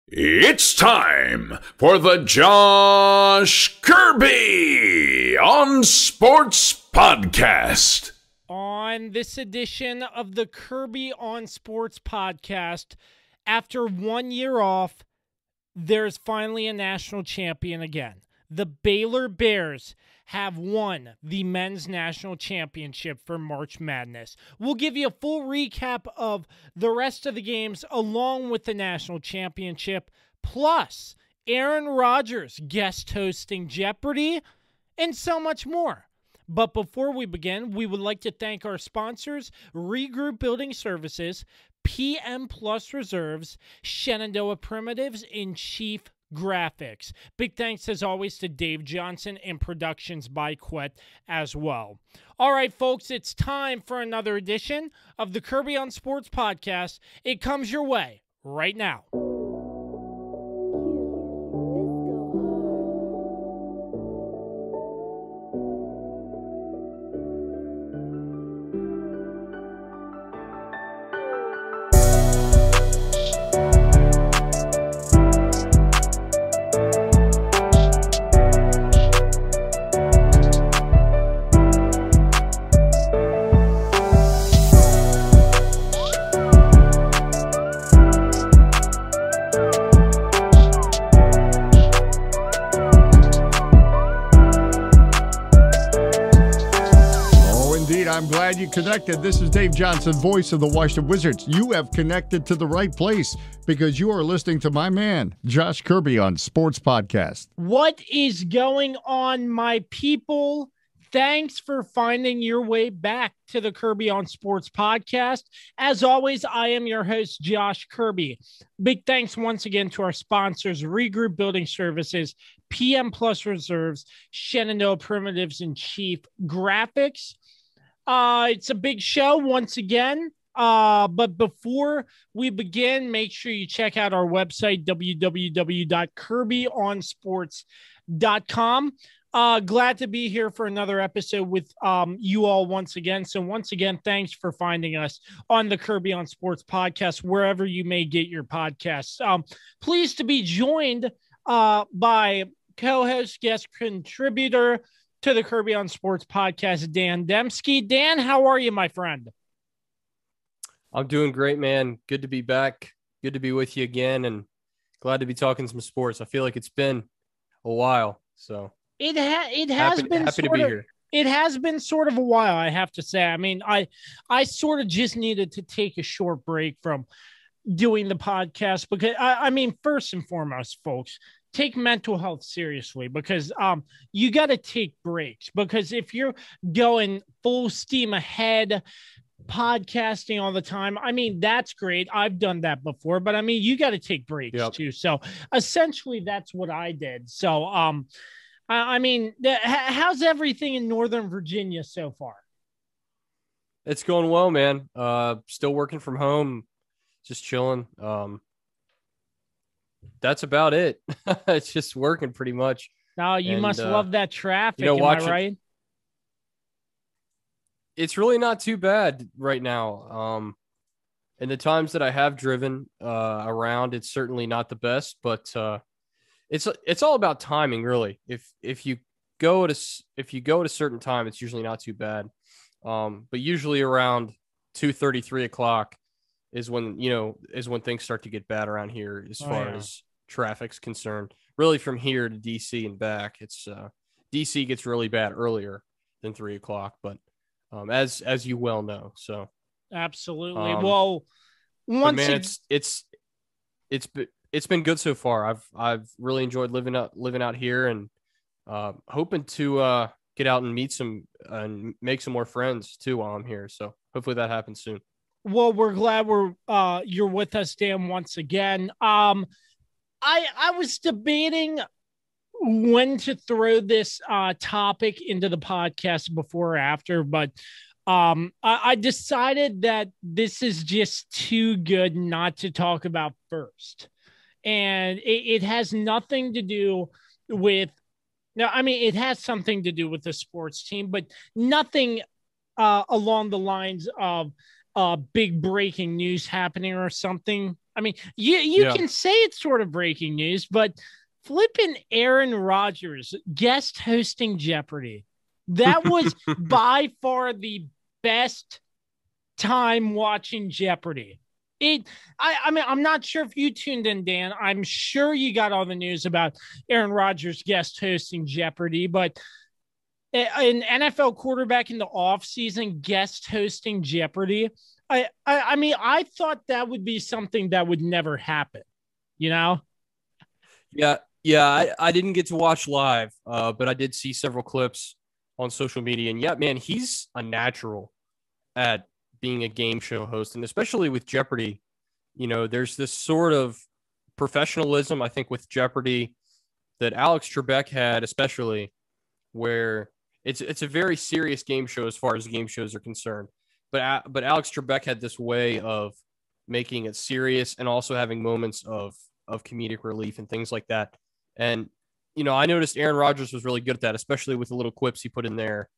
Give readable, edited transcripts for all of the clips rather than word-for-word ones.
It's time for the Josh Kirby on Sports Podcast. On this edition of the Kirby on Sports Podcast, after 1 year off, there's finally a national champion again. The Baylor Bears have won the men's national championship for March Madness. We'll give you a full recap of the rest of the games along with the national championship, plus Aaron Rodgers guest hosting Jeopardy, and so much more. But before we begin, we would like to thank our sponsors, Regroup Building Services, PM Plus Reserves, Shenandoah Primitives, and Chief Graphics. Big thanks as always to Dave Johnson and Productions by Quet as well. All right, folks, it's time for another edition of the Kirby on Sports Podcast. It comes your way right now. I'm glad you connected. This is Dave Johnson, voice of the Washington Wizards. You have connected to the right place because you are listening to my man, Josh Kirby on Sports Podcast. What is going on, my people? Thanks for finding your way back to the Kirby on Sports Podcast. As always, I am your host, Josh Kirby. Big thanks once again to our sponsors, Regroup Building Services, PM Plus Reserves, Shenandoah Primitives, and Chief Graphics. It's a big show once again, but before we begin, make sure you check out our website, www.kirbyonsports.com. Glad to be here for another episode with you all once again. So once again, thanks for finding us on the Kirby on Sports Podcast, wherever you may get your podcasts. Pleased to be joined by co-host, guest contributor to the Kirby on Sports Podcast, Dan Demsky. Dan, how are you, my friend? I'm doing great, man. Good to be back. Good to be with you again, and glad to be talking some sports. I feel like it's been a while, so it has been happy to be here. It has been sort of a while, I have to say. I mean, I sort of just needed to take a short break from doing the podcast because I mean, first and foremost, folks, take mental health seriously because you got to take breaks, because if you're going full steam ahead podcasting all the time, I mean, that's great. I've done that before, but I mean, you got to take breaks too. So essentially that's what I did. So I mean, how's everything in Northern Virginia so far? It's going well, man. Still working from home, just chilling. That's about it. It's just working pretty much. Now you must love that traffic. Am I right? It's really not too bad right now. In the times that I have driven around, it's certainly not the best, but it's all about timing, really. If you go at a certain time, it's usually not too bad. But usually around 2:30, 3 o'clock is when things start to get bad around here as far as traffic's concerned. Really from here to DC and back, it's DC gets really bad earlier than 3 o'clock, but as you well know. So absolutely. Well, once it's been good so far. I've really enjoyed living out here, and hoping to get out and meet some and make some more friends too while I'm here. So hopefully that happens soon. Well, we're glad you're with us, Dan, once again. I was debating when to throw this topic into the podcast before or after, but I decided that this is just too good not to talk about first. And it has nothing to do with, now, I mean, it has something to do with the sports team, but nothing along the lines of big breaking news happening or something I mean, you can say it's sort of breaking news, but flipping Aaron Rodgers guest hosting Jeopardy, that was by far the best time watching Jeopardy. I mean, I'm not sure if you tuned in, Dan. I'm sure you got all the news about Aaron Rodgers guest hosting Jeopardy, but an NFL quarterback in the offseason guest hosting Jeopardy, I mean, I thought that would be something that would never happen, you know? Yeah. I didn't get to watch live, but I did see several clips on social media. And yeah, man, he's a natural at being a game show host, and especially with Jeopardy, you know, there's this sort of professionalism, I think, with Jeopardy that Alex Trebek had, especially, where it's a very serious game show as far as game shows are concerned. But Alex Trebek had this way of making it serious and also having moments of comedic relief and things like that. And, you know, I noticed Aaron Rodgers was really good at that, especially with the little quips he put in there.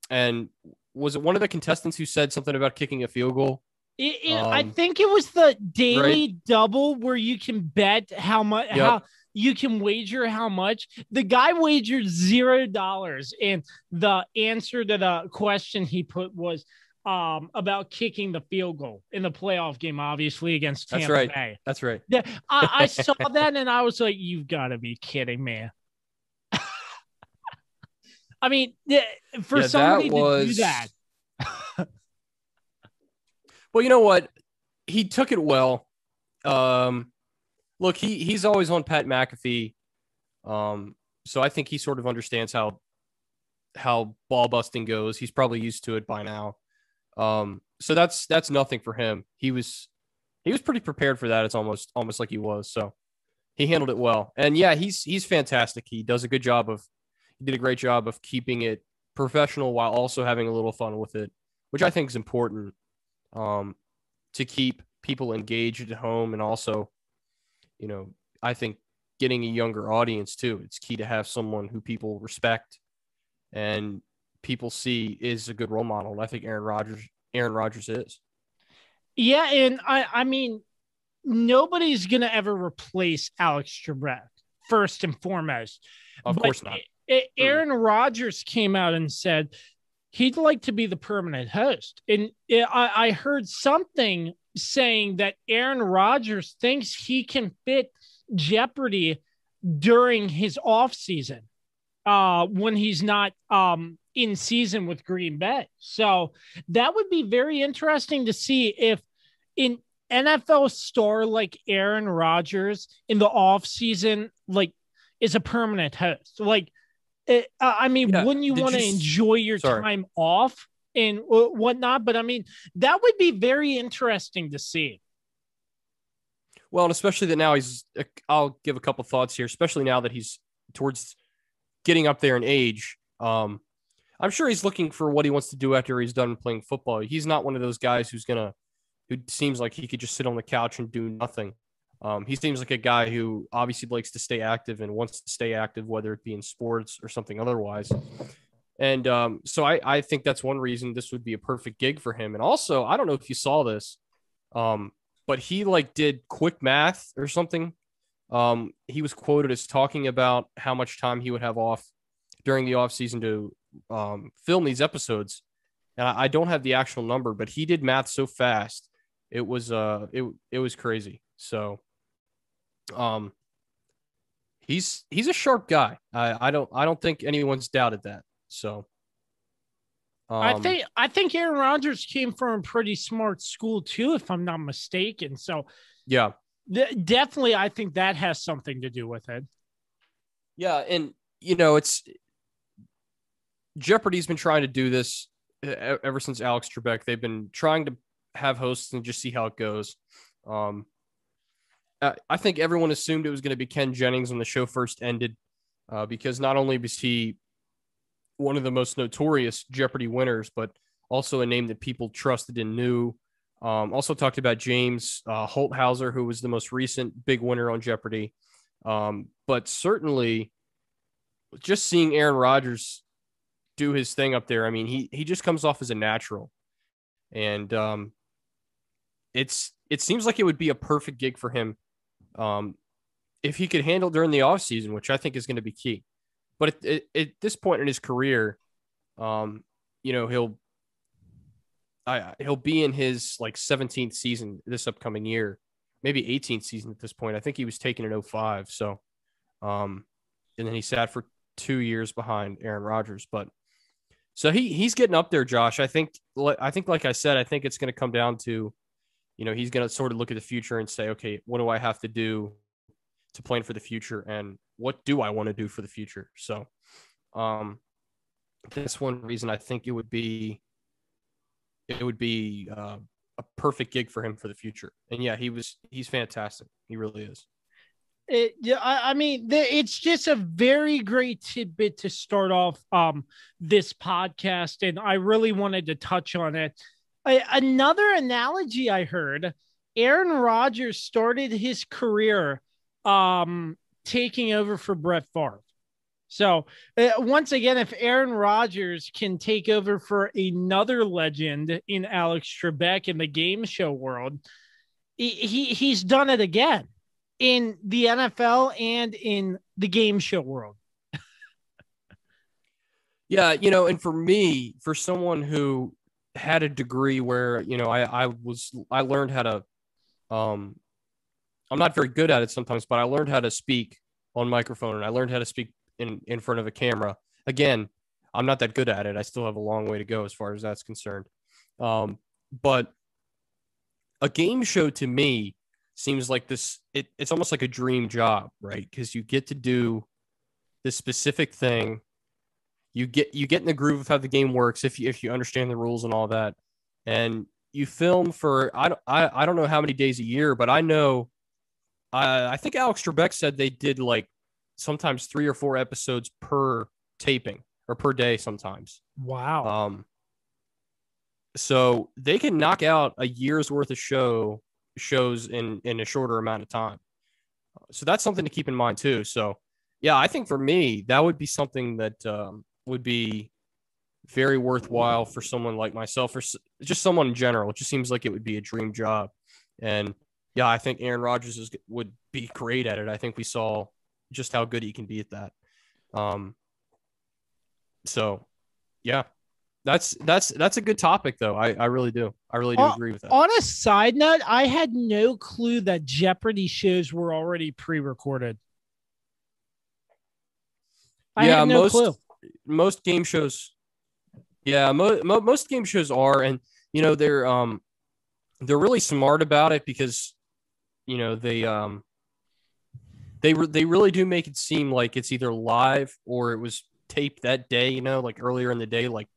And was it one of the contestants who said something about kicking a field goal? I think it was the daily double where you can bet how much, how you can wager how much. The guy wagered $0, and the answer to the question he put was about kicking the field goal in the playoff game, obviously against Tampa Bay. That's right. Yeah, I saw that and I was like, "You've got to be kidding me!" I mean, for somebody to do that. Well, you know what? He took it well. Look, he's always on Pat McAfee. So I think he sort of understands how ball busting goes. He's probably used to it by now. So that's nothing for him. He was pretty prepared for that. It's almost like he was. So he handled it well. And yeah, he's fantastic. He did a great job of keeping it professional while also having a little fun with it, which I think is important to keep people engaged at home. And also, you know, I think getting a younger audience too, it's key to have someone who people respect and people see is a good role model. And I think Aaron Rodgers is. Yeah. And I mean, nobody's going to ever replace Alex Trebek, first and foremost. Of course not. Aaron Rodgers came out and said he'd like to be the permanent host. And I heard something saying that Aaron Rodgers thinks he can fit Jeopardy during his off season when he's not in season with Green Bay. So that would be very interesting to see if an NFL star like Aaron Rodgers in the off season, like, is a permanent host. Like, I mean, wouldn't you want to enjoy your time off and whatnot? But I mean, that would be very interesting to see. Well, and especially that now I'll give a couple thoughts here, especially now that he's towards getting up there in age. I'm sure he's looking for what he wants to do after he's done playing football. He's not one of those guys who seems like he could just sit on the couch and do nothing. He seems like a guy who obviously likes to stay active and wants to stay active, whether it be in sports or something otherwise. And so I think that's one reason this would be a perfect gig for him. And also, I don't know if you saw this, but he did quick math or something. He was quoted as talking about how much time he would have off during the off season to film these episodes. And I don't have the actual number, but he did math so fast. It was crazy. So, he's a sharp guy. I don't think anyone's doubted that. So, I think Aaron Rodgers came from a pretty smart school too, if I'm not mistaken. So yeah, definitely, I think that has something to do with it. Yeah, and you know, Jeopardy's been trying to do this ever since Alex Trebek. They've been trying to have hosts and just see how it goes. I think everyone assumed it was going to be Ken Jennings when the show first ended, because not only was he one of the most notorious Jeopardy winners, but also a name that people trusted and knew. Also talked about James Holthauser, who was the most recent big winner on Jeopardy. But certainly just seeing Aaron Rodgers do his thing up there, I mean, he just comes off as a natural. And it's it seems like it would be a perfect gig for him if he could handle during the offseason, which I think is going to be key. But at this point in his career, he'll be in his like 17th season this upcoming year, maybe 18th season at this point. I think he was taken in 2005. So, and then he sat for 2 years behind Aaron Rodgers. But so he's getting up there, Josh. I think, like I said, I think it's going to come down to, he's going to sort of look at the future and say, okay, what do I have to do to plan for the future, and what do I want to do for the future? So, that's one reason I think it would be a perfect gig for him for the future. And yeah, he's fantastic. He really is. It's just a very great tidbit to start off this podcast, and I really wanted to touch on it. Another analogy I heard: Aaron Rodgers started his career taking over for Brett Favre. So once again, if Aaron Rodgers can take over for another legend in Alex Trebek in the game show world, he's done it again in the NFL and in the game show world. Yeah, and for me, for someone who had a degree where, I learned how to, I'm not very good at it sometimes, but I learned how to speak on microphone, and I learned how to speak in front of a camera. Again, I'm not that good at it. I still have a long way to go as far as that's concerned. But a game show to me seems like this, it's almost like a dream job, right? Because you get to do this specific thing. You get in the groove of how the game works if you understand the rules and all that. And you film for, I don't know how many days a year, but I know, I think Alex Trebek said they did like sometimes 3 or 4 episodes per taping or per day sometimes. Wow. So they can knock out a year's worth of shows in a shorter amount of time. So that's something to keep in mind too. So yeah, I think for me, that would be something that would be very worthwhile for someone like myself, or just someone in general. It just seems like it would be a dream job. And yeah, I think Aaron Rodgers would be great at it. I think we saw just how good he can be at that. So yeah, that's a good topic though. I really do. I really do agree with that. On a side note, I had no clue that Jeopardy shows were already pre-recorded. I had no clue. Most game shows. Yeah, most game shows are, and they're really smart about it because they really do make it seem like it's either live or it was taped that day, like earlier in the day, like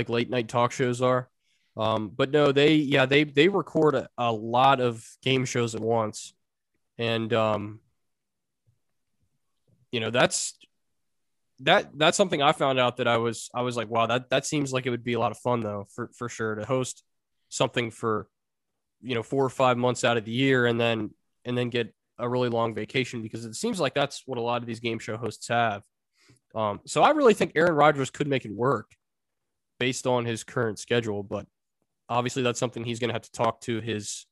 late night talk shows are. But no, they record a lot of game shows at once. And, that's something I found out that I was like, wow, that seems like it would be a lot of fun though, for sure, to host something for, 4 or 5 months out of the year and then get a really long vacation, because it seems like that's what a lot of these game show hosts have. So I really think Aaron Rodgers could make it work based on his current schedule, but obviously that's something he's going to have to talk to his,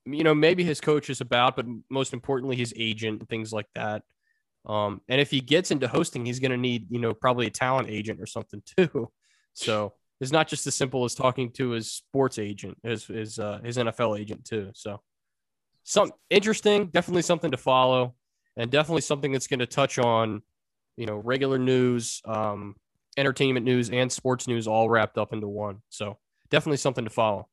maybe his coaches about, but most importantly, his agent and things like that. And if he gets into hosting, he's going to need, probably a talent agent or something too. So it's not just as simple as talking to his sports agent, his NFL agent too. So interesting, definitely something to follow, and definitely something that's going to touch on, regular news, entertainment news, and sports news all wrapped up into one. So definitely something to follow.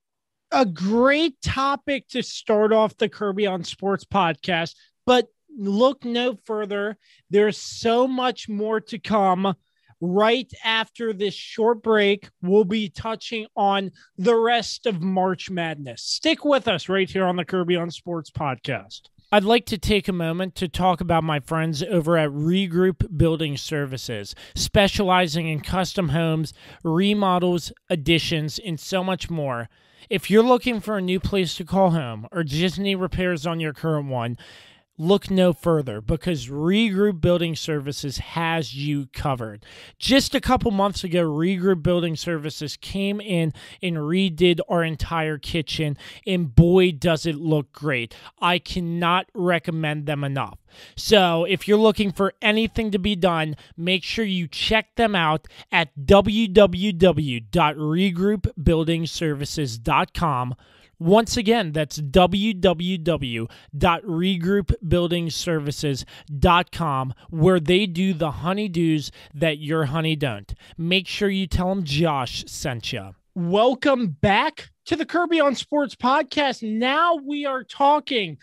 A great topic to start off the Kirby on Sports podcast, but look no further. There's so much more to come. Right after this short break, we'll be touching on the rest of March Madness. Stick with us right here on the Kirby on Sports podcast. I'd like to take a moment to talk about my friends over at Regroup Building Services, specializing in custom homes, remodels, additions, and so much more. If you're looking for a new place to call home or just need repairs on your current one, look no further because Regroup Building Services has you covered. Just a couple months ago, Regroup Building Services came in and redid our entire kitchen, and boy, does it look great. I cannot recommend them enough. So if you're looking for anything to be done, make sure you check them out at www.regroupbuildingservices.com. Once again, that's www.regroupbuildingservices.com, where they do the honeydews that your honey don't. Make sure you tell them Josh sent you. Welcome back to the Kirby on Sports podcast. Now we are talking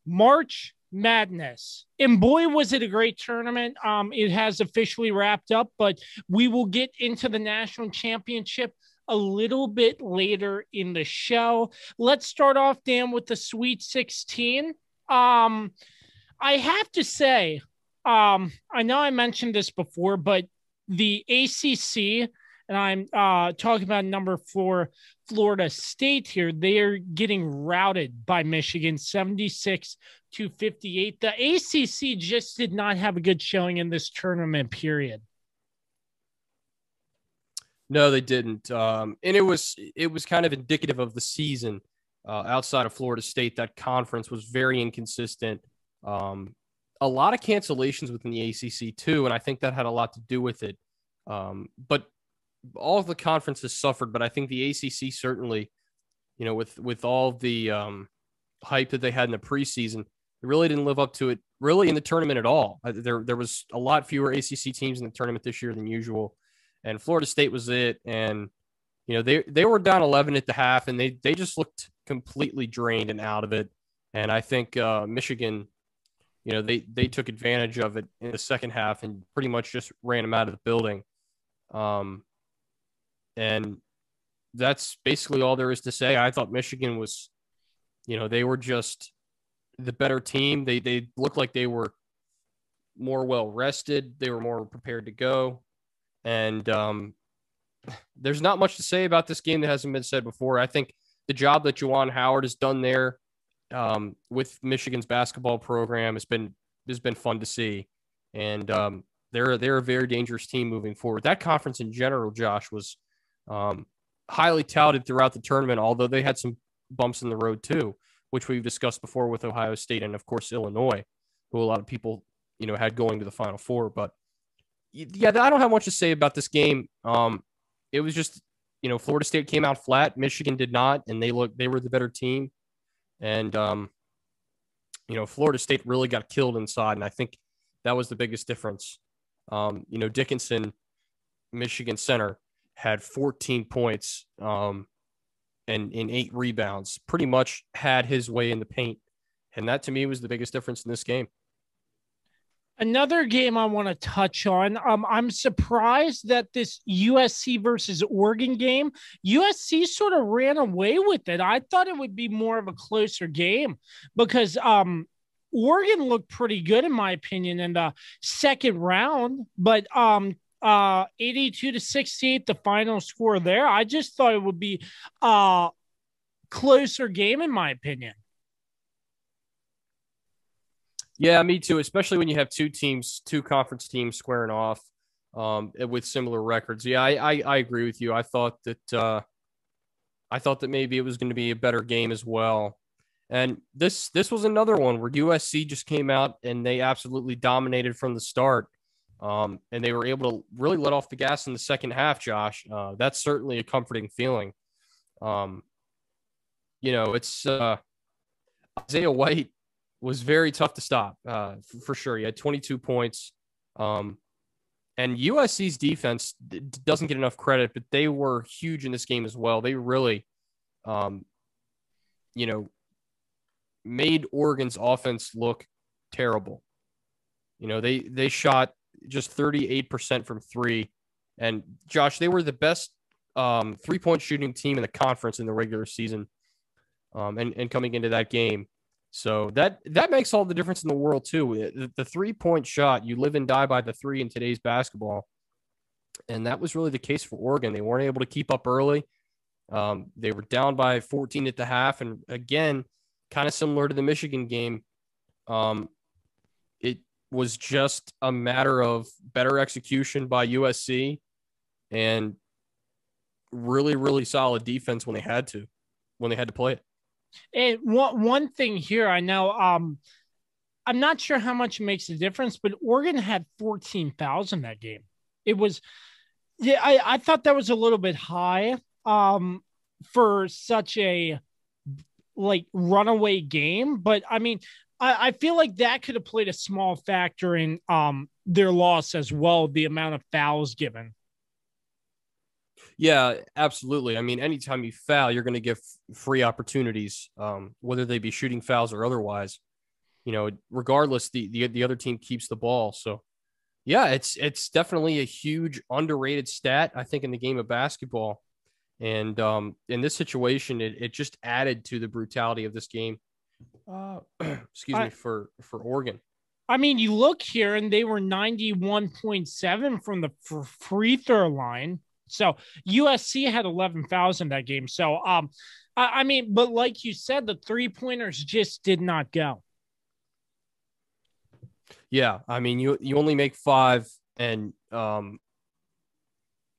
March Madness. And boy, was it a great tournament. It has officially wrapped up, but we will get into the national championship a little bit later in the show. Let's start off, Dan, with the Sweet 16. I have to say, I know I mentioned this before, but the ACC, and I'm talking about number 4, Florida State here, they are getting routed by Michigan, 76-58. The ACC just did not have a good showing in this tournament, period. No, they didn't. And it was kind of indicative of the season outside of Florida State. That conference was very inconsistent. A lot of cancellations within the ACC too, and I think that had a lot to do with it. But all of the conferences suffered, but I think the ACC certainly, with all the hype that they had in the preseason, they really didn't live up to it really in the tournament at all. There was a lot fewer ACC teams in the tournament this year than usual. And Florida State was it. And, they were down 11 at the half, and they just looked completely drained and out of it. And I think Michigan, they took advantage of it in the second half and pretty much just ran them out of the building. And that's basically all there is to say. I thought Michigan was, they were just the better team. They looked like they were more well-rested. They were more prepared to go. And there's not much to say about this game that hasn't been said before. I think the job that Juwan Howard has done there with Michigan's basketball program has been fun to see. And they're a very dangerous team moving forward. That conference in general, Josh, was highly touted throughout the tournament, although they had some bumps in the road too, which we've discussed before with Ohio State and, of course, Illinois, who a lot of people, had going to the Final Four. But yeah, I don't have much to say about this game. It was just, Florida State came out flat. Michigan did not, and they were the better team. And, Florida State really got killed inside, and I think that was the biggest difference. Dickinson, Michigan center, had 14 points and 8 rebounds, pretty much had his way in the paint. And that, to me, was the biggest difference in this game. Another game I want to touch on. I'm surprised that this USC versus Oregon game, USC sort of ran away with it. I thought it would be more of a closer game because Oregon looked pretty good, in my opinion, in the second round. But 82-68, the final score there. I just thought it would be a closer game, in my opinion. Yeah, me too, especially when you have two conference teams squaring off with similar records. Yeah, I agree with you. I thought that maybe it was going to be a better game as well. And this was another one where USC just came out and they absolutely dominated from the start. And they were able to really let off the gas in the second half, Josh. That's certainly a comforting feeling. It's Isaiah White was very tough to stop, for sure. He had 22 points. And USC's defense doesn't get enough credit, but they were huge in this game as well. They really, made Oregon's offense look terrible. They shot just 38% from three. And, Josh, they were the best three-point shooting team in the conference in the regular season and coming into that game. So that makes all the difference in the world, too. The three-point shot, you live and die by the three in today's basketball. And that was really the case for Oregon. They weren't able to keep up early. They were down by 14 at the half. And, again, kind of similar to the Michigan game, It was just a matter of better execution by USC and really, really solid defense when they had to play it. And one thing here, I know, I'm not sure how much it makes a difference, but Oregon had 14 fouls in that game. It was, yeah, I thought that was a little bit high for such a runaway game. But I mean, I feel like that could have played a small factor in their loss as well, the amount of fouls given. Yeah, absolutely. I mean, anytime you foul, you're going to get free opportunities, whether they be shooting fouls or otherwise. Regardless, the other team keeps the ball. So, yeah, it's definitely a huge underrated stat, I think, in the game of basketball. And in this situation, it just added to the brutality of this game. For Oregon. I mean, you look here, and they were 91.7 from the free throw line. So USC had 11 fouls in that game. So, I mean, but like you said, the 3-pointers just did not go. Yeah, I mean, you only make 5, and what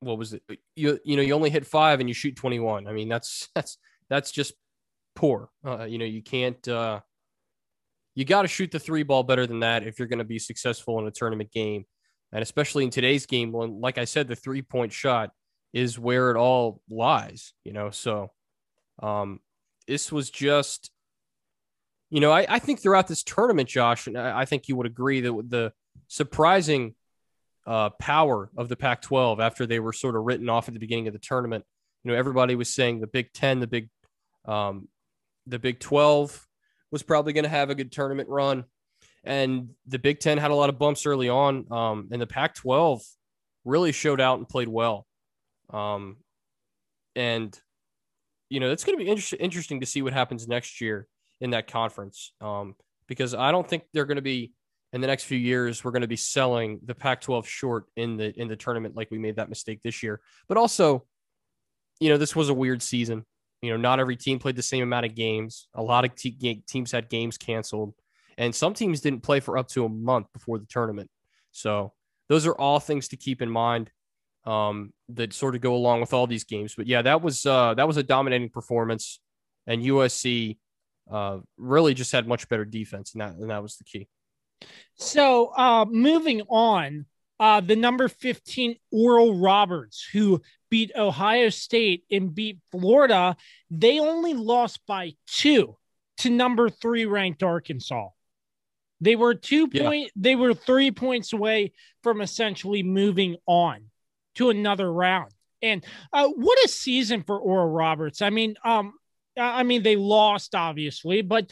was it? You only hit 5 and you shoot 21. I mean, that's just poor. You can't. You got to shoot the 3 ball better than that if you're going to be successful in a tournament game, and especially in today's game, when, like I said, the 3-point shot is where it all lies. So this was just. I think throughout this tournament, Josh, and I think you would agree that the surprising power of the Pac-12 after they were sort of written off at the beginning of the tournament, everybody was saying the Big Ten, the Big 12 was probably going to have a good tournament run, and the Big Ten had a lot of bumps early on, and the Pac-12 really showed out and played well, and it's going to be interesting to see what happens next year in that conference, because I don't think they're going to be, in the next few years, we're going to be selling the Pac-12 short in the tournament like we made that mistake this year. But also, this was a weird season. Not every team played the same amount of games. A lot of teams had games canceled, and some teams didn't play for up to a month before the tournament. So those are all things to keep in mind that sort of go along with all these games. But yeah, that was a dominating performance, and USC really just had much better defense, and that was the key. So moving on, the number 15 Oral Roberts, who beat Ohio State and beat Florida, they only lost by 2 to number 3 ranked Arkansas. They were 3 points away from essentially moving on to another round. And what a season for Oral Roberts. I mean, they lost, obviously, but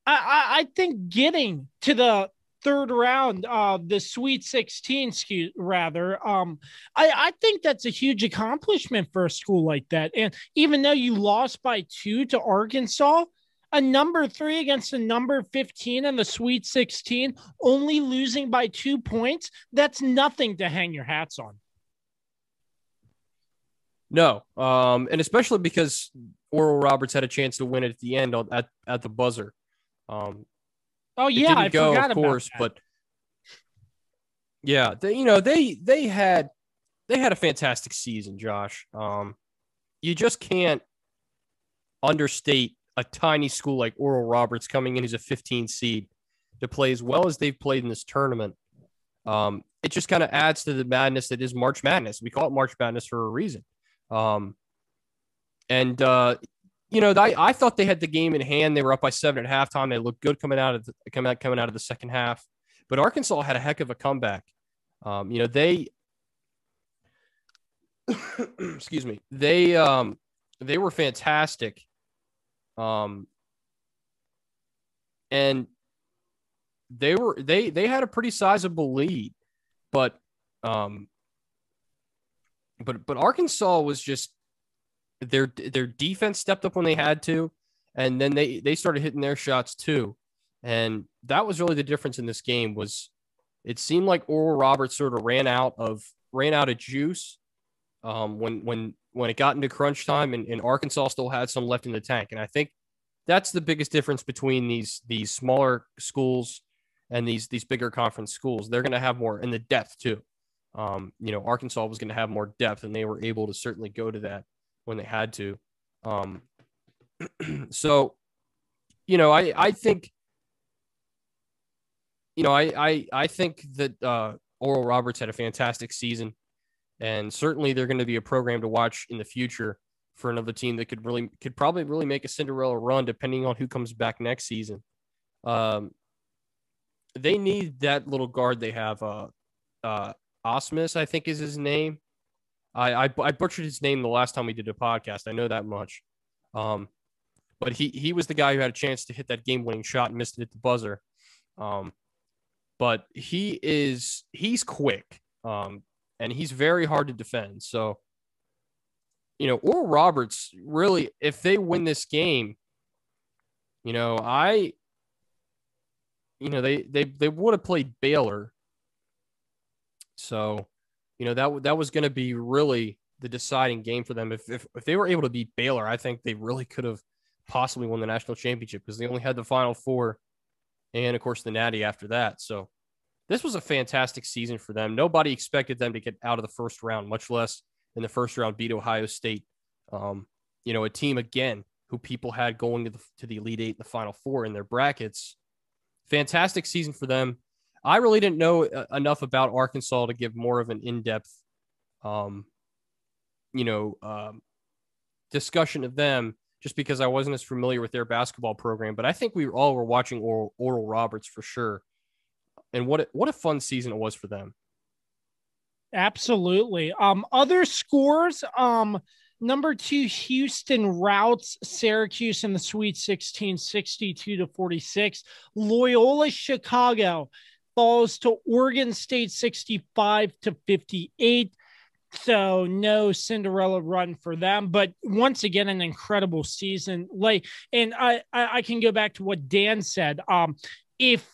I think getting to the third round, the Sweet 16, I think that's a huge accomplishment for a school like that. And even though you lost by 2 to Arkansas, a number 3 against a number 15 in the Sweet 16, only losing by 2 points, that's nothing to hang your hats on. No, and especially because Oral Roberts had a chance to win it at the end at the buzzer. Oh yeah, I forgot about that. But yeah, they had a fantastic season, Josh. You just can't understate a tiny school like Oral Roberts coming in as a 15 seed to play as well as they've played in this tournament. It just kind of adds to the madness that is March Madness. We call it March Madness for a reason. I thought they had the game in hand. They were up by 7 at halftime. They looked good coming out of the second half. But Arkansas had a heck of a comeback. They excuse me. They were fantastic. And they had a pretty sizable lead, but Arkansas was just their defense stepped up when they had to, and then they started hitting their shots too. And that was really the difference in this game. Was it seemed like Oral Roberts sort of ran out of juice when it got into crunch time, and Arkansas still had some left in the tank. And I think that's the biggest difference between these smaller schools and these bigger conference schools. They're going to have more in the depth too. Arkansas was going to have more depth, and they were able to certainly go to that when they had to. So, I think, I think that Oral Roberts had a fantastic season, and certainly they're going to be a program to watch in the future for another team that could probably really make a Cinderella run depending on who comes back next season. They need that little guard they have. Osmus, I think is his name. I butchered his name the last time we did a podcast. I know that much. But he was the guy who had a chance to hit that game-winning shot and missed it at the buzzer. But he's quick, and he's very hard to defend. So, Oral Roberts, really, if they win this game, they would have played Baylor. So, that was going to be really the deciding game for them. If they were able to beat Baylor, I think they really could have possibly won the national championship, because they only had the Final Four and, of course, the Natty after that. So this was a fantastic season for them. Nobody expected them to get out of the first round, much less in the first round beat Ohio State. A team, again, who people had going to the Elite Eight and the Final Four in their brackets. Fantastic season for them. I really didn't know enough about Arkansas to give more of an in-depth, discussion of them, just because I wasn't as familiar with their basketball program. But I think we all were watching Oral Roberts for sure. And what a fun season it was for them. Absolutely. Other scores, number 2, Houston routs Syracuse in the Sweet 16, 62-46. Loyola Chicago falls to Oregon State 65-58. So no Cinderella run for them, but once again, an incredible season. And I can go back to what Dan said. If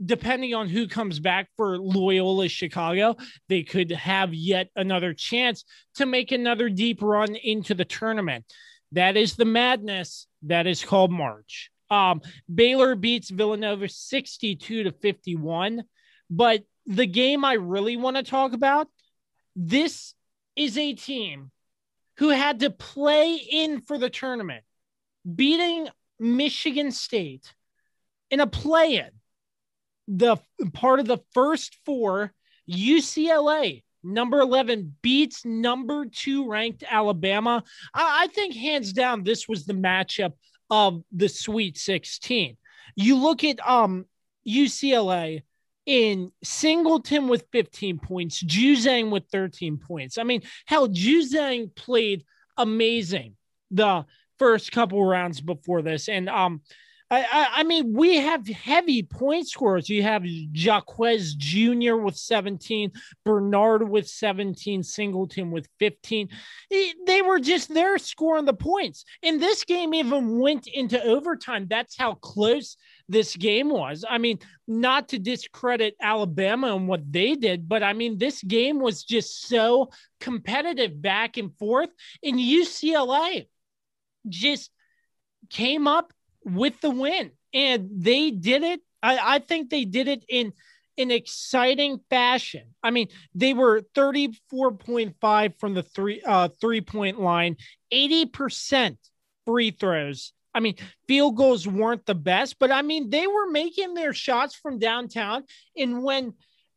depending on who comes back for Loyola Chicago, they could have yet another chance to make another deep run into the tournament. That is the madness that is called March. Baylor beats Villanova 62-51, but the game I really want to talk about, this is a team who had to play in for the tournament, beating Michigan State in a play-in. The part of the first 4, UCLA, number 11, beats number 2 ranked Alabama. I think hands down, this was the matchup of the Sweet 16. You look at UCLA in Singleton with 15 points, Juzang with 13 points. I mean, hell, Juzang played amazing the first couple rounds before this. And I mean, we have heavy point scorers. You have Jaquez Jr. with 17, Bernard with 17, Singleton with 15. They were just there scoring the points. And this game even went into overtime. That's how close this game was. I mean, not to discredit Alabama and what they did, but I mean, this game was just so competitive back and forth. And UCLA just came up with the win, and they did it. I think they did it in an exciting fashion. I mean, they were 34.5 from the three-point line, 80% free throws. I mean, field goals weren't the best, but I mean, they were making their shots from downtown. And when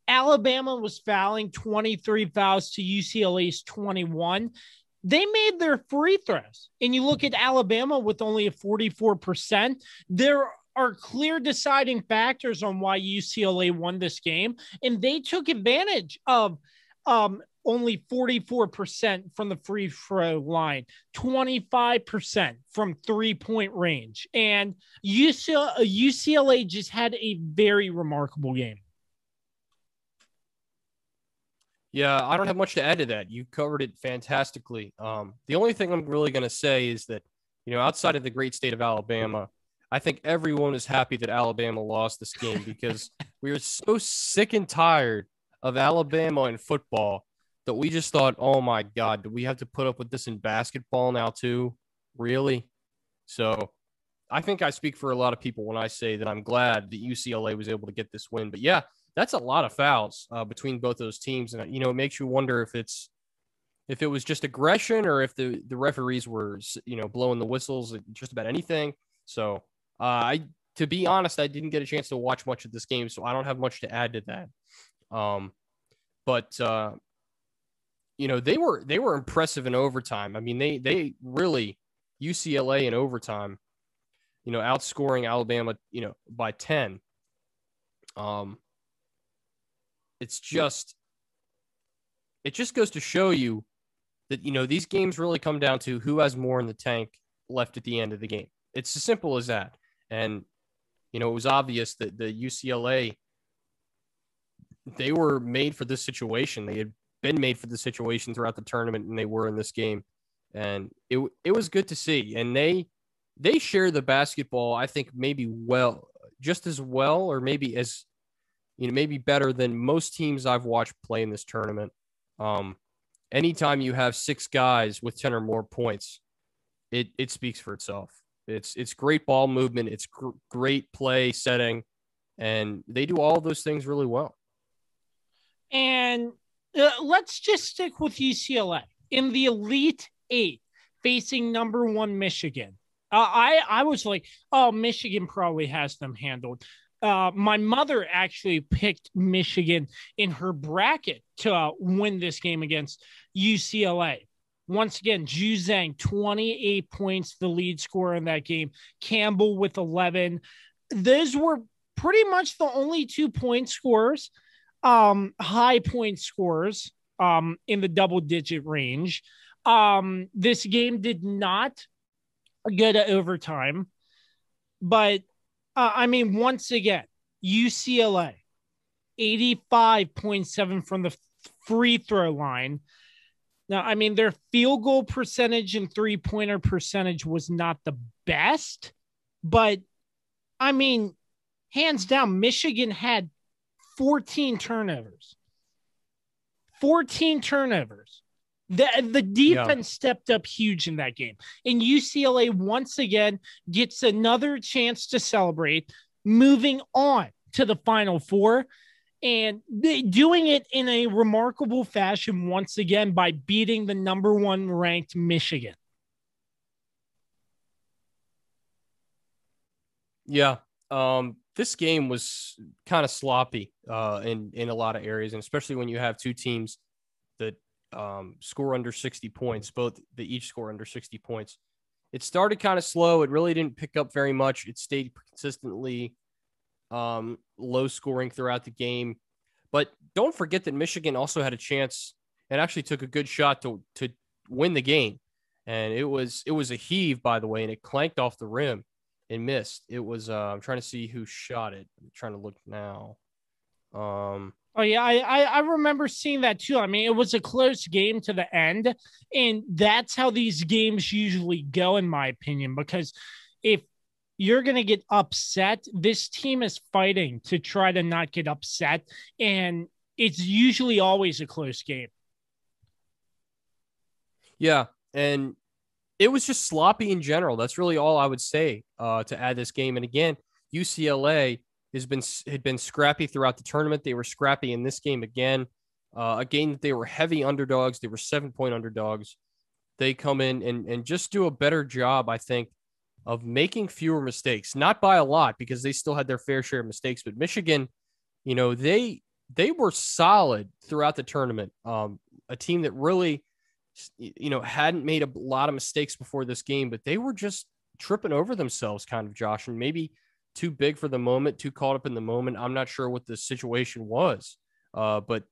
Alabama was fouling 23 fouls to UCLA's 21, they made their free throws. And you look at Alabama with only a 44%. There are clear deciding factors on why UCLA won this game. And they took advantage of only 44% from the free throw line, 25% from 3-point range. And UCLA just had a very remarkable game. Yeah, I don't have much to add to that. You covered it fantastically. The only thing I'm really going to say is that, outside of the great state of Alabama, I think everyone is happy that Alabama lost this game because we were so sick and tired of Alabama in football that we just thought, oh my God, do we have to put up with this in basketball now too? Really? So I think I speak for a lot of people when I say that I'm glad that UCLA was able to get this win. But yeah, that's a lot of fouls between both those teams. And, it makes you wonder if it was just aggression or if the referees were, blowing the whistles at just about anything. So to be honest, I didn't get a chance to watch much of this game, so I don't have much to add to that. But they were impressive in overtime. I mean, they really, UCLA in overtime, outscoring Alabama, by 10. It just goes to show you that, these games really come down to who has more in the tank left at the end of the game. It's as simple as that. And, it was obvious that the UCLA, they were made for this situation. They had been made for the situation throughout the tournament, and they were in this game. And it was good to see. And they share the basketball, I think, maybe just as well, or maybe as, maybe better than most teams I've watched play in this tournament. Anytime you have 6 guys with 10 or more points, it speaks for itself. It's great ball movement. It's great play setting, and they do all of those things really well. And let's just stick with UCLA in the Elite 8 facing number 1 Michigan. I was like, oh, Michigan probably has them handled. My mother actually picked Michigan in her bracket to win this game against UCLA. Once again, Ju Zhang, 28 points, the lead scorer in that game. Campbell with 11. Those were pretty much the only 2-point scorers, high point scorers in the double-digit range. This game did not go to overtime, but once again, UCLA, 85.7 from the free throw line. Now, their field goal percentage and three-pointer percentage was not the best, but, hands down, Michigan had 14 turnovers. 14 turnovers. The defense stepped up huge in that game. And UCLA, once again, gets another chance to celebrate, moving on to the Final Four, and doing it in a remarkable fashion once again by beating the number 1 ranked Michigan. Yeah. This game was kind of sloppy in a lot of areas, and especially when you have two teams that score under 60 points, they each score under 60 points. It started kind of slow. It really didn't pick up very much. It stayed consistently low scoring throughout the game. But don't forget that Michigan also had a chance and actually took a good shot to win the game. And it was a heave, by the way, and it clanked off the rim and missed. It was I'm trying to see who shot it. I'm trying to look now. Oh, yeah, I remember seeing that too. It was a close game to the end, and that's how these games usually go, in my opinion, because if you're going to get upset, this team is fighting to try to not get upset, and it's usually always a close game. Yeah, and it was just sloppy in general. That's really all I would say to add this game. And again, UCLA had been scrappy throughout the tournament. They were scrappy in this game again. A game that they were heavy underdogs. They were 7-point underdogs. They come in and just do a better job, I think, of making fewer mistakes. Not by a lot, because they still had their fair share of mistakes. But Michigan, they were solid throughout the tournament. A team that really, hadn't made a lot of mistakes before this game, but they were just tripping over themselves, kind of, Josh, and maybe too big for the moment, too caught up in the moment. I'm not sure what the situation was, but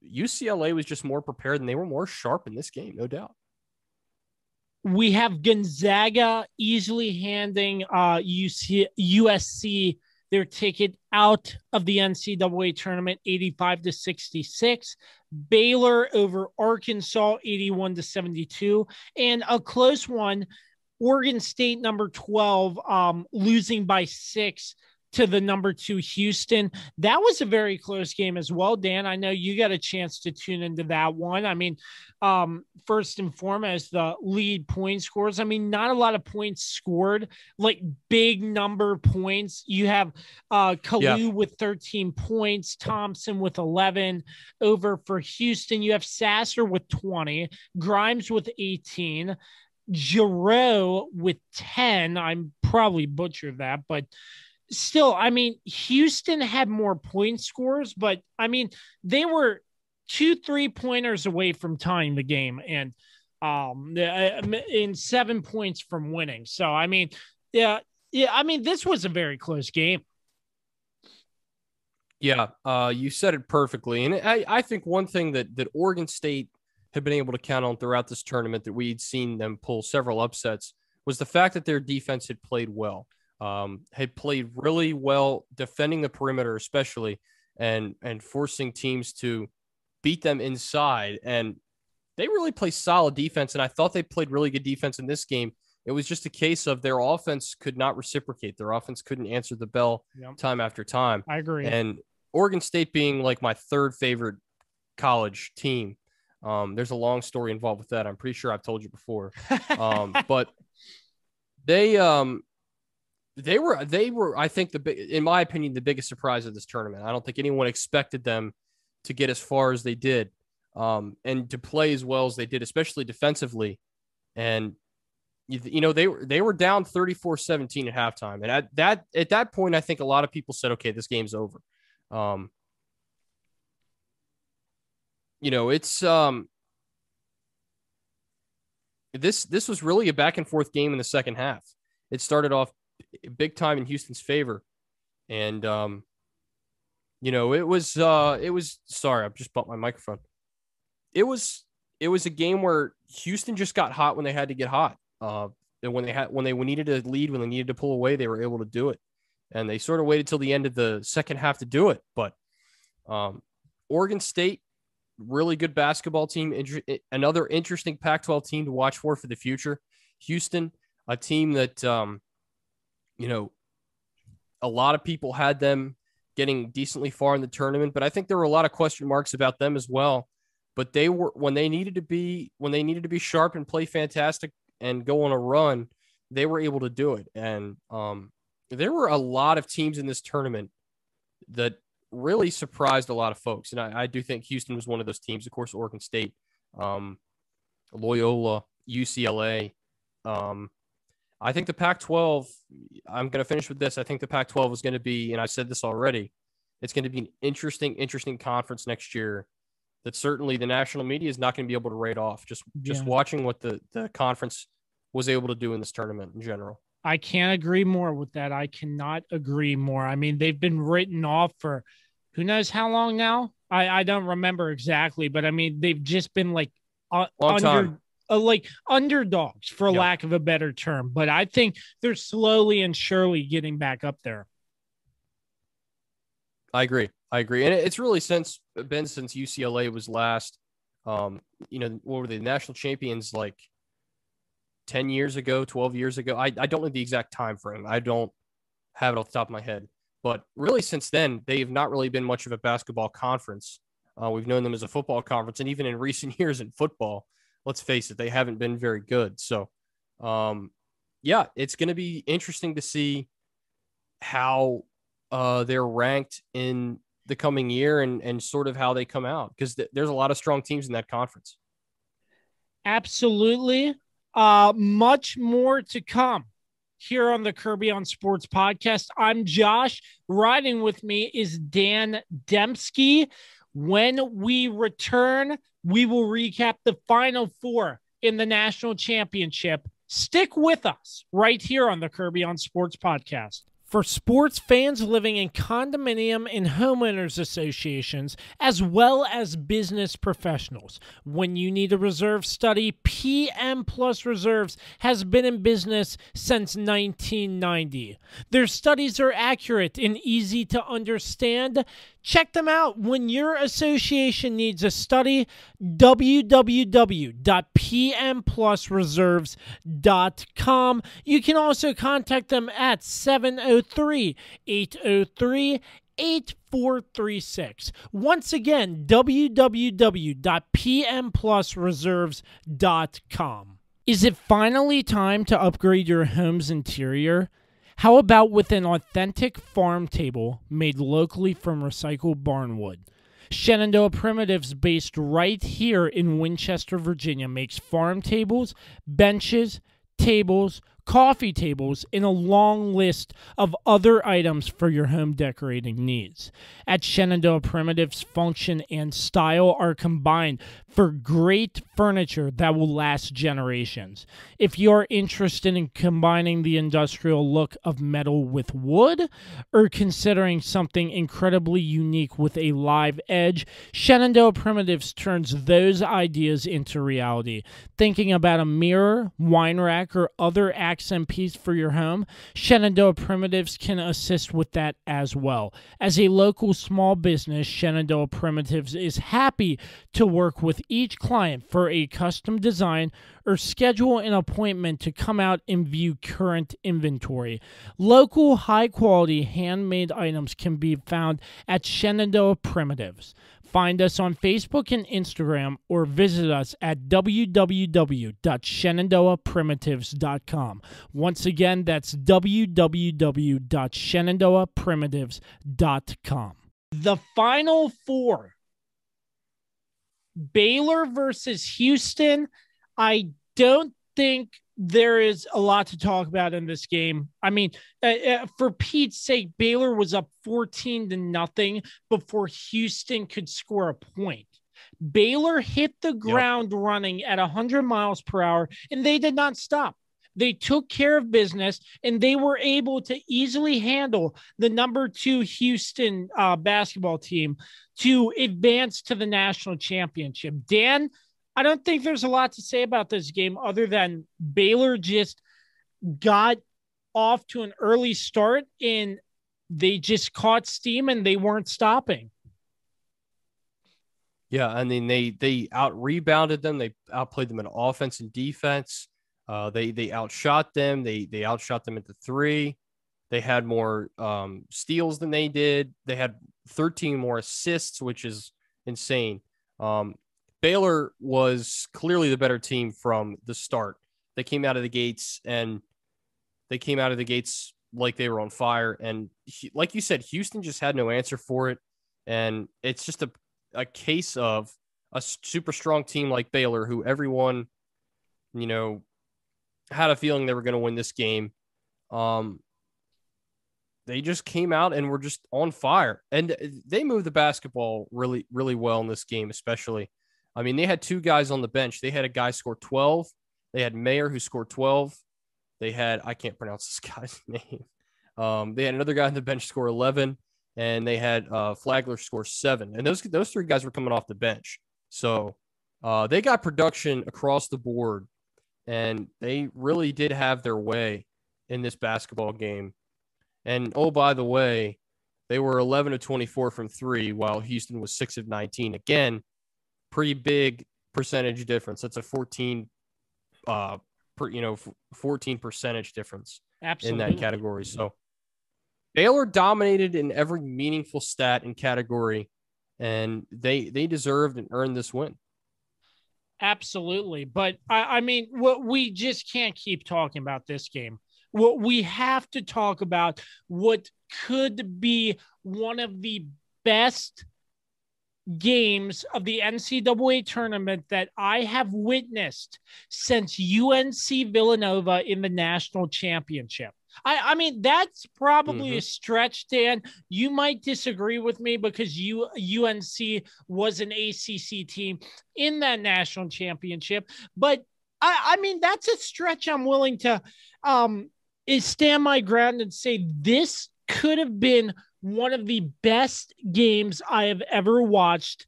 UCLA was just more prepared, and they were more sharp in this game, no doubt. We have Gonzaga easily handing USC their ticket out of the NCAA tournament, 85-66. Baylor over Arkansas, 81-72. And a close one, Oregon State, number 12, losing by 6 to the number 2 Houston. That was a very close game as well, Dan. I know you got a chance to tune into that one. I mean, first and foremost, the lead point scores. I mean, not a lot of points scored, like big number points. You have Kalu with 13 points, Thompson with 11. Over for Houston, you have Sasser with 20, Grimes with 18, Giroux with 10. I'm probably butchered that, but still, I mean, Houston had more point scores, but I mean, they were 2 3-pointers away from tying the game and in 7 points from winning. So, I mean, I mean, this was a very close game. Yeah, you said it perfectly. And I think one thing that Oregon State had been able to count on throughout this tournament, that we'd seen them pull several upsets, was the fact that their defense had played well. Had played really well defending the perimeter, especially, and forcing teams to beat them inside. And they really play solid defense. And I thought they played really good defense in this game. It was just a case of their offense could not reciprocate. Their offense couldn't answer the bell time after time. I agree. And Oregon State being like my third favorite college team. There's a long story involved with that. I'm pretty sure I've told you before. But they were, I think, in my opinion, the biggest surprise of this tournament. I don't think anyone expected them to get as far as they did, and to play as well as they did, especially defensively. And you know, they were down 34-17 at halftime, and at that point, I think a lot of people said, okay, this game's over. You know, it's this was really a back and forth game in the second half. It started off big time in Houston's favor, and you know, it was sorry, I've just bumped my microphone. It was a game where Houston just got hot when they had to get hot. And when they needed to lead, when they needed to pull away, they were able to do it. And they sort of waited till the end of the second half to do it. But Oregon State, really good basketball team. Another interesting Pac-12 team to watch for the future. Houston, a team that, you know, a lot of people had them getting decently far in the tournament, but I think there were a lot of question marks about them as well. But they were, when they needed to be sharp and play fantastic and go on a run, they were able to do it. And there were a lot of teams in this tournament that really surprised a lot of folks. And I do think Houston was one of those teams. Of course, Oregon State, Loyola, UCLA. I think the Pac-12, I'm going to finish with this. I think the Pac-12 is going to be, and I said this already, it's going to be an interesting conference next year that certainly the national media is not going to be able to rate off. Just watching what the conference was able to do in this tournament in general. I can't agree more with that. I cannot agree more. I mean, they've been written off for who knows how long now. I don't remember exactly, but I mean, they've just been like underdogs, for lack of a better term. But I think they're slowly and surely getting back up there. I agree. And it's really since UCLA was last, you know, what were they, the national champions, like 10 years ago, 12 years ago. I don't know the exact time frame. I don't have it off the top of my head. But really since then, they have not really been much of a basketball conference. We've known them as a football conference. And even in recent years in football, let's face it, they haven't been very good. So, yeah, it's going to be interesting to see how they're ranked in the coming year and sort of how they come out, because there's a lot of strong teams in that conference. Absolutely. Much more to come here on the Kirby on Sports podcast. I'm Josh. Riding with me is Dan Demski. When we return, we will recap the Final Four in the national championship. Stick with us right here on the Kirby on Sports podcast. For sports fans living in condominium and homeowners associations, as well as business professionals, when you need a reserve study, PM Plus Reserves has been in business since 1990. Their studies are accurate and easy to understand. Check them out when your association needs a study. www.pmplusreserves.com. You can also contact them at 703-803-8436. Once again, www.pmplusreserves.com. Is it finally time to upgrade your home's interior? How about with an authentic farm table made locally from recycled barnwood? Shenandoah Primitives, based right here in Winchester, Virginia, makes farm tables, benches, tables, coffee tables, and a long list of other items for your home decorating needs. At Shenandoah Primitives, function and style are combined for great furniture that will last generations. If you're interested in combining the industrial look of metal with wood, or considering something incredibly unique with a live edge, Shenandoah Primitives turns those ideas into reality. Thinking about a mirror, wine rack, or other accent piece for your home, Shenandoah Primitives can assist with that as well. As a local small business, Shenandoah Primitives is happy to work with each client for a custom design or schedule an appointment to come out and view current inventory. Local, high-quality, handmade items can be found at Shenandoah Primitives. Find us on Facebook and Instagram or visit us at www.shenandoahprimitives.com. Once again, that's www.shenandoahprimitives.com. The Final Four. Baylor versus Houston. I don't think there is a lot to talk about in this game. I mean, for Pete's sake, Baylor was up 14-0 before Houston could score a point. Baylor hit the ground running at 100 miles per hour, and they did not stop. They took care of business, and they were able to easily handle the number 2 Houston basketball team to advance to the national championship. Dan, I don't think there's a lot to say about this game other than Baylor just got off to an early start, and they just caught steam, and they weren't stopping. Yeah, I mean, they out-rebounded them. They outplayed them in offense and defense. They outshot them. They outshot them at the three. They had more steals than they did. They had 13 more assists, which is insane. Baylor was clearly the better team from the start. They came out of the gates like they were on fire. And like you said, Houston just had no answer for it. And it's just a case of a super strong team like Baylor, who everyone, had a feeling they were going to win this game. They just came out and were just on fire. And they moved the basketball really, really well in this game, especially. I mean, they had 2 guys on the bench. They had a guy score 12. They had Mayer, who scored 12. They had, I can't pronounce this guy's name. They had another guy on the bench score 11, and they had Flagler score 7. And those 3 guys were coming off the bench. So they got production across the board, and they really did have their way in this basketball game. And, oh, by the way, they were 11 of 24 from 3, while Houston was 6 of 19. Again, pretty big percentage difference. That's a 14 percentage difference. Absolutely. In that category. So Baylor dominated in every meaningful stat and category, and they deserved and earned this win. Absolutely. But I mean, we just can't keep talking about this game. We have to talk about what could be one of the best games of the NCAA tournament that I have witnessed since UNC Villanova in the national championship. I mean, that's probably a stretch, Dan. You might disagree with me because UNC was an ACC team in that national championship. But, I mean, that's a stretch I'm willing to stand my ground and say this could have been one of the best games I have ever watched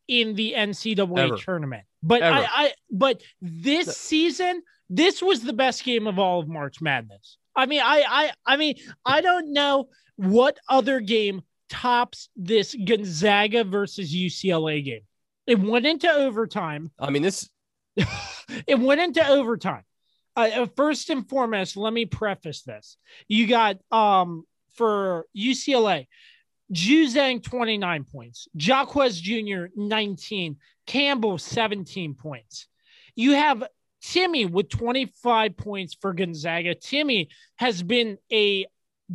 in the NCAA tournament. But but this season, this was the best game of all of March Madness. I mean, I mean, I don't know what other game tops this Gonzaga versus UCLA game? It went into overtime. I mean, It went into overtime. First and foremost, let me preface this. You got for UCLA, Juzang 29 points, Jaquez Jr. 19, Campbell 17 points. You have Timmy with 25 points for Gonzaga. Timmy has been a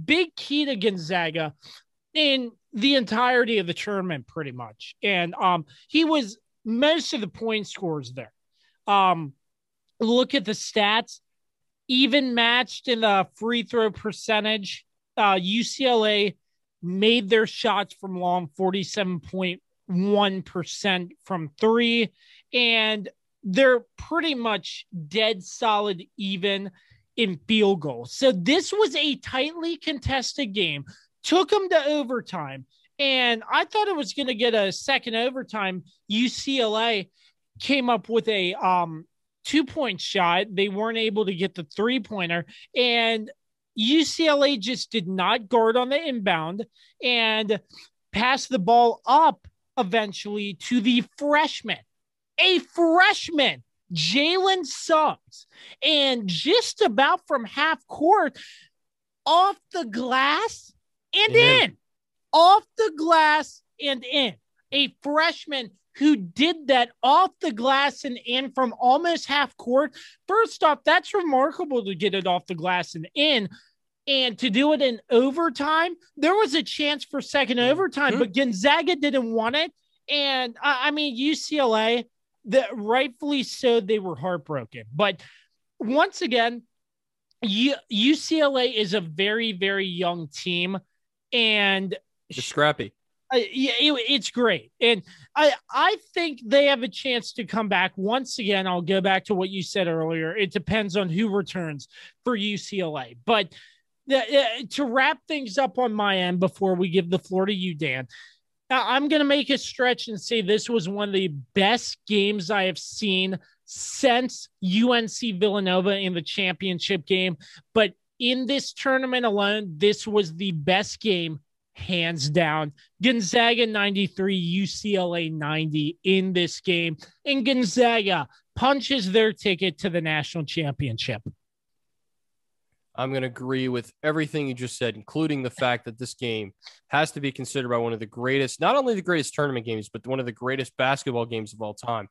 big key to Gonzaga in the entirety of the tournament, pretty much. And he was most of the point scorers there. Look at the stats, even matched in the free throw percentage. UCLA made their shots from long 47.1% from three, and they're pretty much dead solid even in field goals. So this was a tightly contested game, took them to overtime, and I thought it was going to get a second overtime. UCLA came up with a 2-point shot. They weren't able to get the 3-pointer, and UCLA just did not guard on the inbound and passed the ball up eventually to the freshman, Jalen Suggs, and just about from half court, off the glass and in. Off the glass and in. A freshman who did that off the glass and in from almost half court. First off, that's remarkable to get it off the glass and in. And to do it in overtime, there was a chance for second overtime, but Gonzaga didn't want it. And I mean, UCLA, rightfully so, they were heartbroken. But once again, UCLA is a very, very young team, and it's scrappy. It's great. And I think they have a chance to come back. Once again, I'll go back to what you said earlier. It depends on who returns for UCLA. But to wrap things up on my end before we give the floor to you, Dan, I'm going to make a stretch and say this was one of the best games I have seen since UNC Villanova in the championship game. But in this tournament alone, this was the best game, hands down. Gonzaga 93, UCLA 90 in this game. And Gonzaga punches their ticket to the national championship. I'm going to agree with everything you just said, including the fact that this game has to be considered by one of the greatest, not only the greatest tournament games, but one of the greatest basketball games of all time.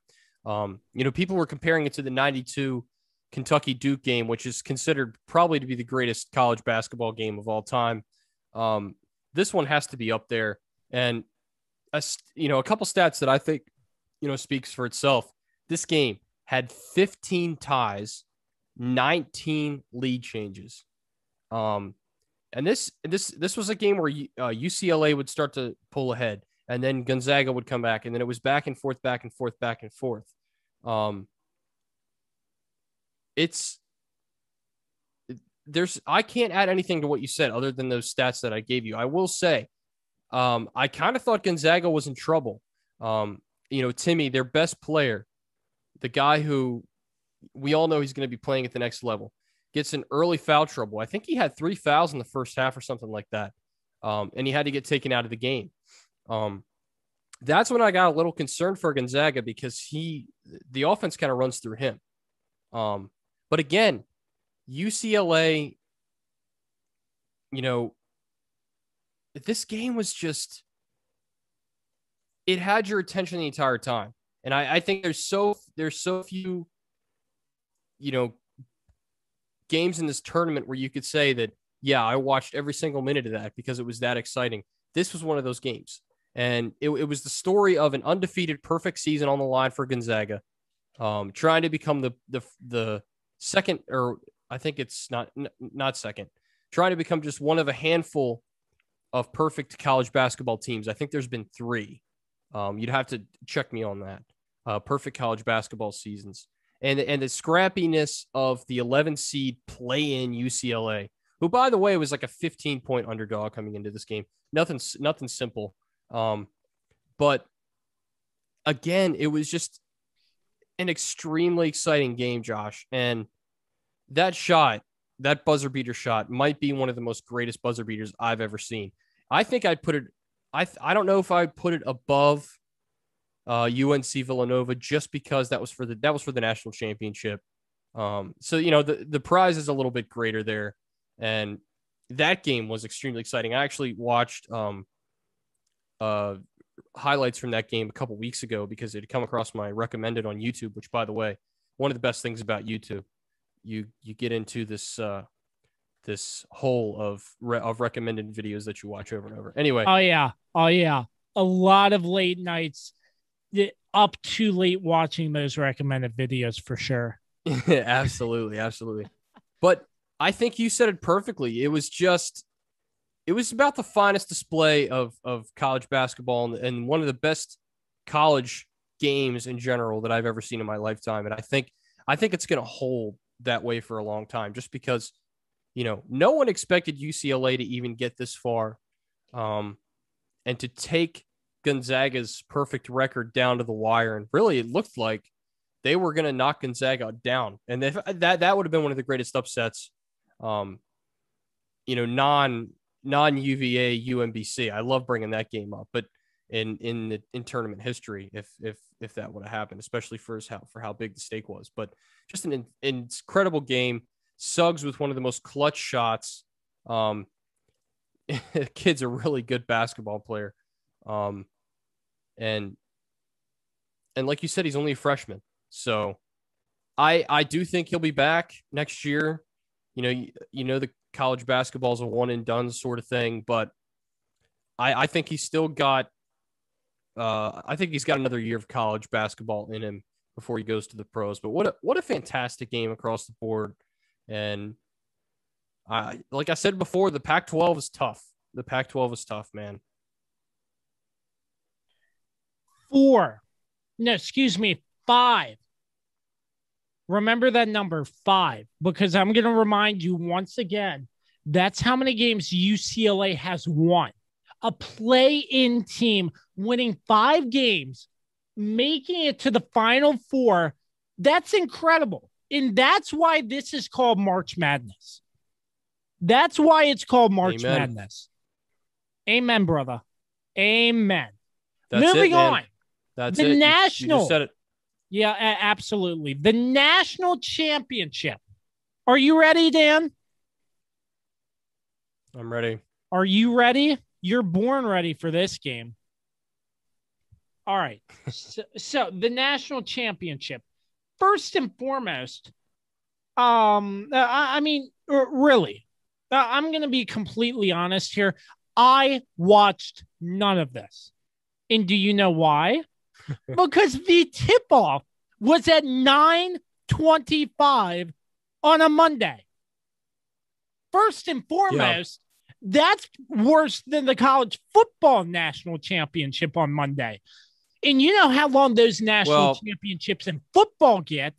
People were comparing it to the 92 Kentucky Duke game, which is considered probably to be the greatest college basketball game of all time. This one has to be up there. And, a couple stats that I think, speaks for itself. This game had 15 ties, 19 lead changes. And this was a game where UCLA would start to pull ahead, and then Gonzaga would come back, and then it was back and forth. I can't add anything to what you said other than those stats that I gave you. I will say, I kind of thought Gonzaga was in trouble. Timmy, their best player, the guy who we all know he's going to be playing at the next level, gets in early foul trouble. I think he had 3 fouls in the first half or something like that. And he had to get taken out of the game. That's when I got a little concerned for Gonzaga, because the offense kind of runs through him. But again, UCLA, this game was just, it had your attention the entire time. And I think there's so few, games in this tournament where you could say that, yeah, I watched every single minute of that because it was that exciting. This was one of those games. And it was the story of an undefeated perfect season on the line for Gonzaga, trying to become the second, or I think it's not second, trying to become just one of a handful of perfect college basketball teams. I think there's been 3. You'd have to check me on that. Perfect college basketball seasons. And the scrappiness of the 11 seed play-in UCLA, who, by the way, was like a 15-point underdog coming into this game. Nothing simple. But again, it was just an extremely exciting game, Josh. And that buzzer beater shot, might be one of the most greatest buzzer beaters I've ever seen. I think I'd put it I don't know if I put it above UNC Villanova just because that was for the national championship. So the prize is a little bit greater there, and that game was extremely exciting. I actually watched highlights from that game a couple weeks ago because it had come across my recommended on YouTube. Which, by the way, one of the best things about YouTube, you get into this hole of recommended videos that you watch over and over. Anyway, oh yeah, a lot of late nights, up too late watching those recommended videos for sure. Absolutely. But I think you said it perfectly. It was about the finest display of college basketball and one of the best college games in general that I've ever seen in my lifetime. And I think it's going to hold that way for a long time, just because, no one expected UCLA to even get this far. And to take Gonzaga's perfect record down to the wire. And really, it looked like they were going to knock Gonzaga down. And that would have been one of the greatest upsets, non-UVA UMBC. I love bringing that game up, but in tournament history, if that would have happened, especially for how big the stake was. But just an incredible game. Suggs with one of the most clutch shots. Kid's a really good basketball player. And like you said, he's only a freshman. So I do think he'll be back next year. The college basketball is a one and done sort of thing, but I think he's still got another year of college basketball in him before he goes to the pros. But what a fantastic game across the board. And like I said before, the Pac-12 is tough. The Pac-12 is tough, man. 5. Remember that number 5, because I'm going to remind you once again, that's how many games UCLA has won. A play-in team winning 5 games, making it to the Final Four. That's incredible. And that's why this is called March Madness. That's why it's called March Madness. Amen, brother. Amen. Moving on. That's the it. National. You just said it. Yeah, absolutely. The national championship. Are you ready, Dan? I'm ready. Are you ready? You're born ready for this game. All right. So the national championship. First and foremost, really, I'm going to be completely honest here. I watched none of this. And do you know why? Because the tip-off was at 9:25 on a Monday. First and foremost, That's worse than the college football national championship on Monday. And you know how long those national championships in football get?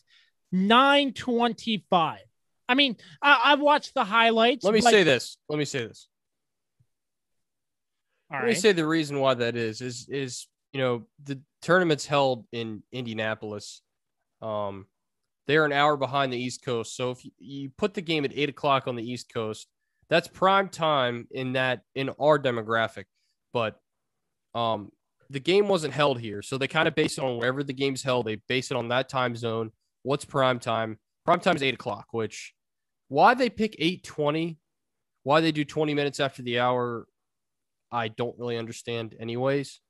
9:25. I mean, I've watched the highlights. Let me say this. All Let right. me say the reason why that is the tournament's held in Indianapolis. They're an hour behind the East Coast. So if you put the game at 8:00 on the East Coast, that's prime time in our demographic. But the game wasn't held here. So they kind of base it on wherever the game's held. They base it on that time zone. What's prime time? Prime time is 8:00, which why they pick 8:20, why they do 20 minutes after the hour, I don't really understand anyways.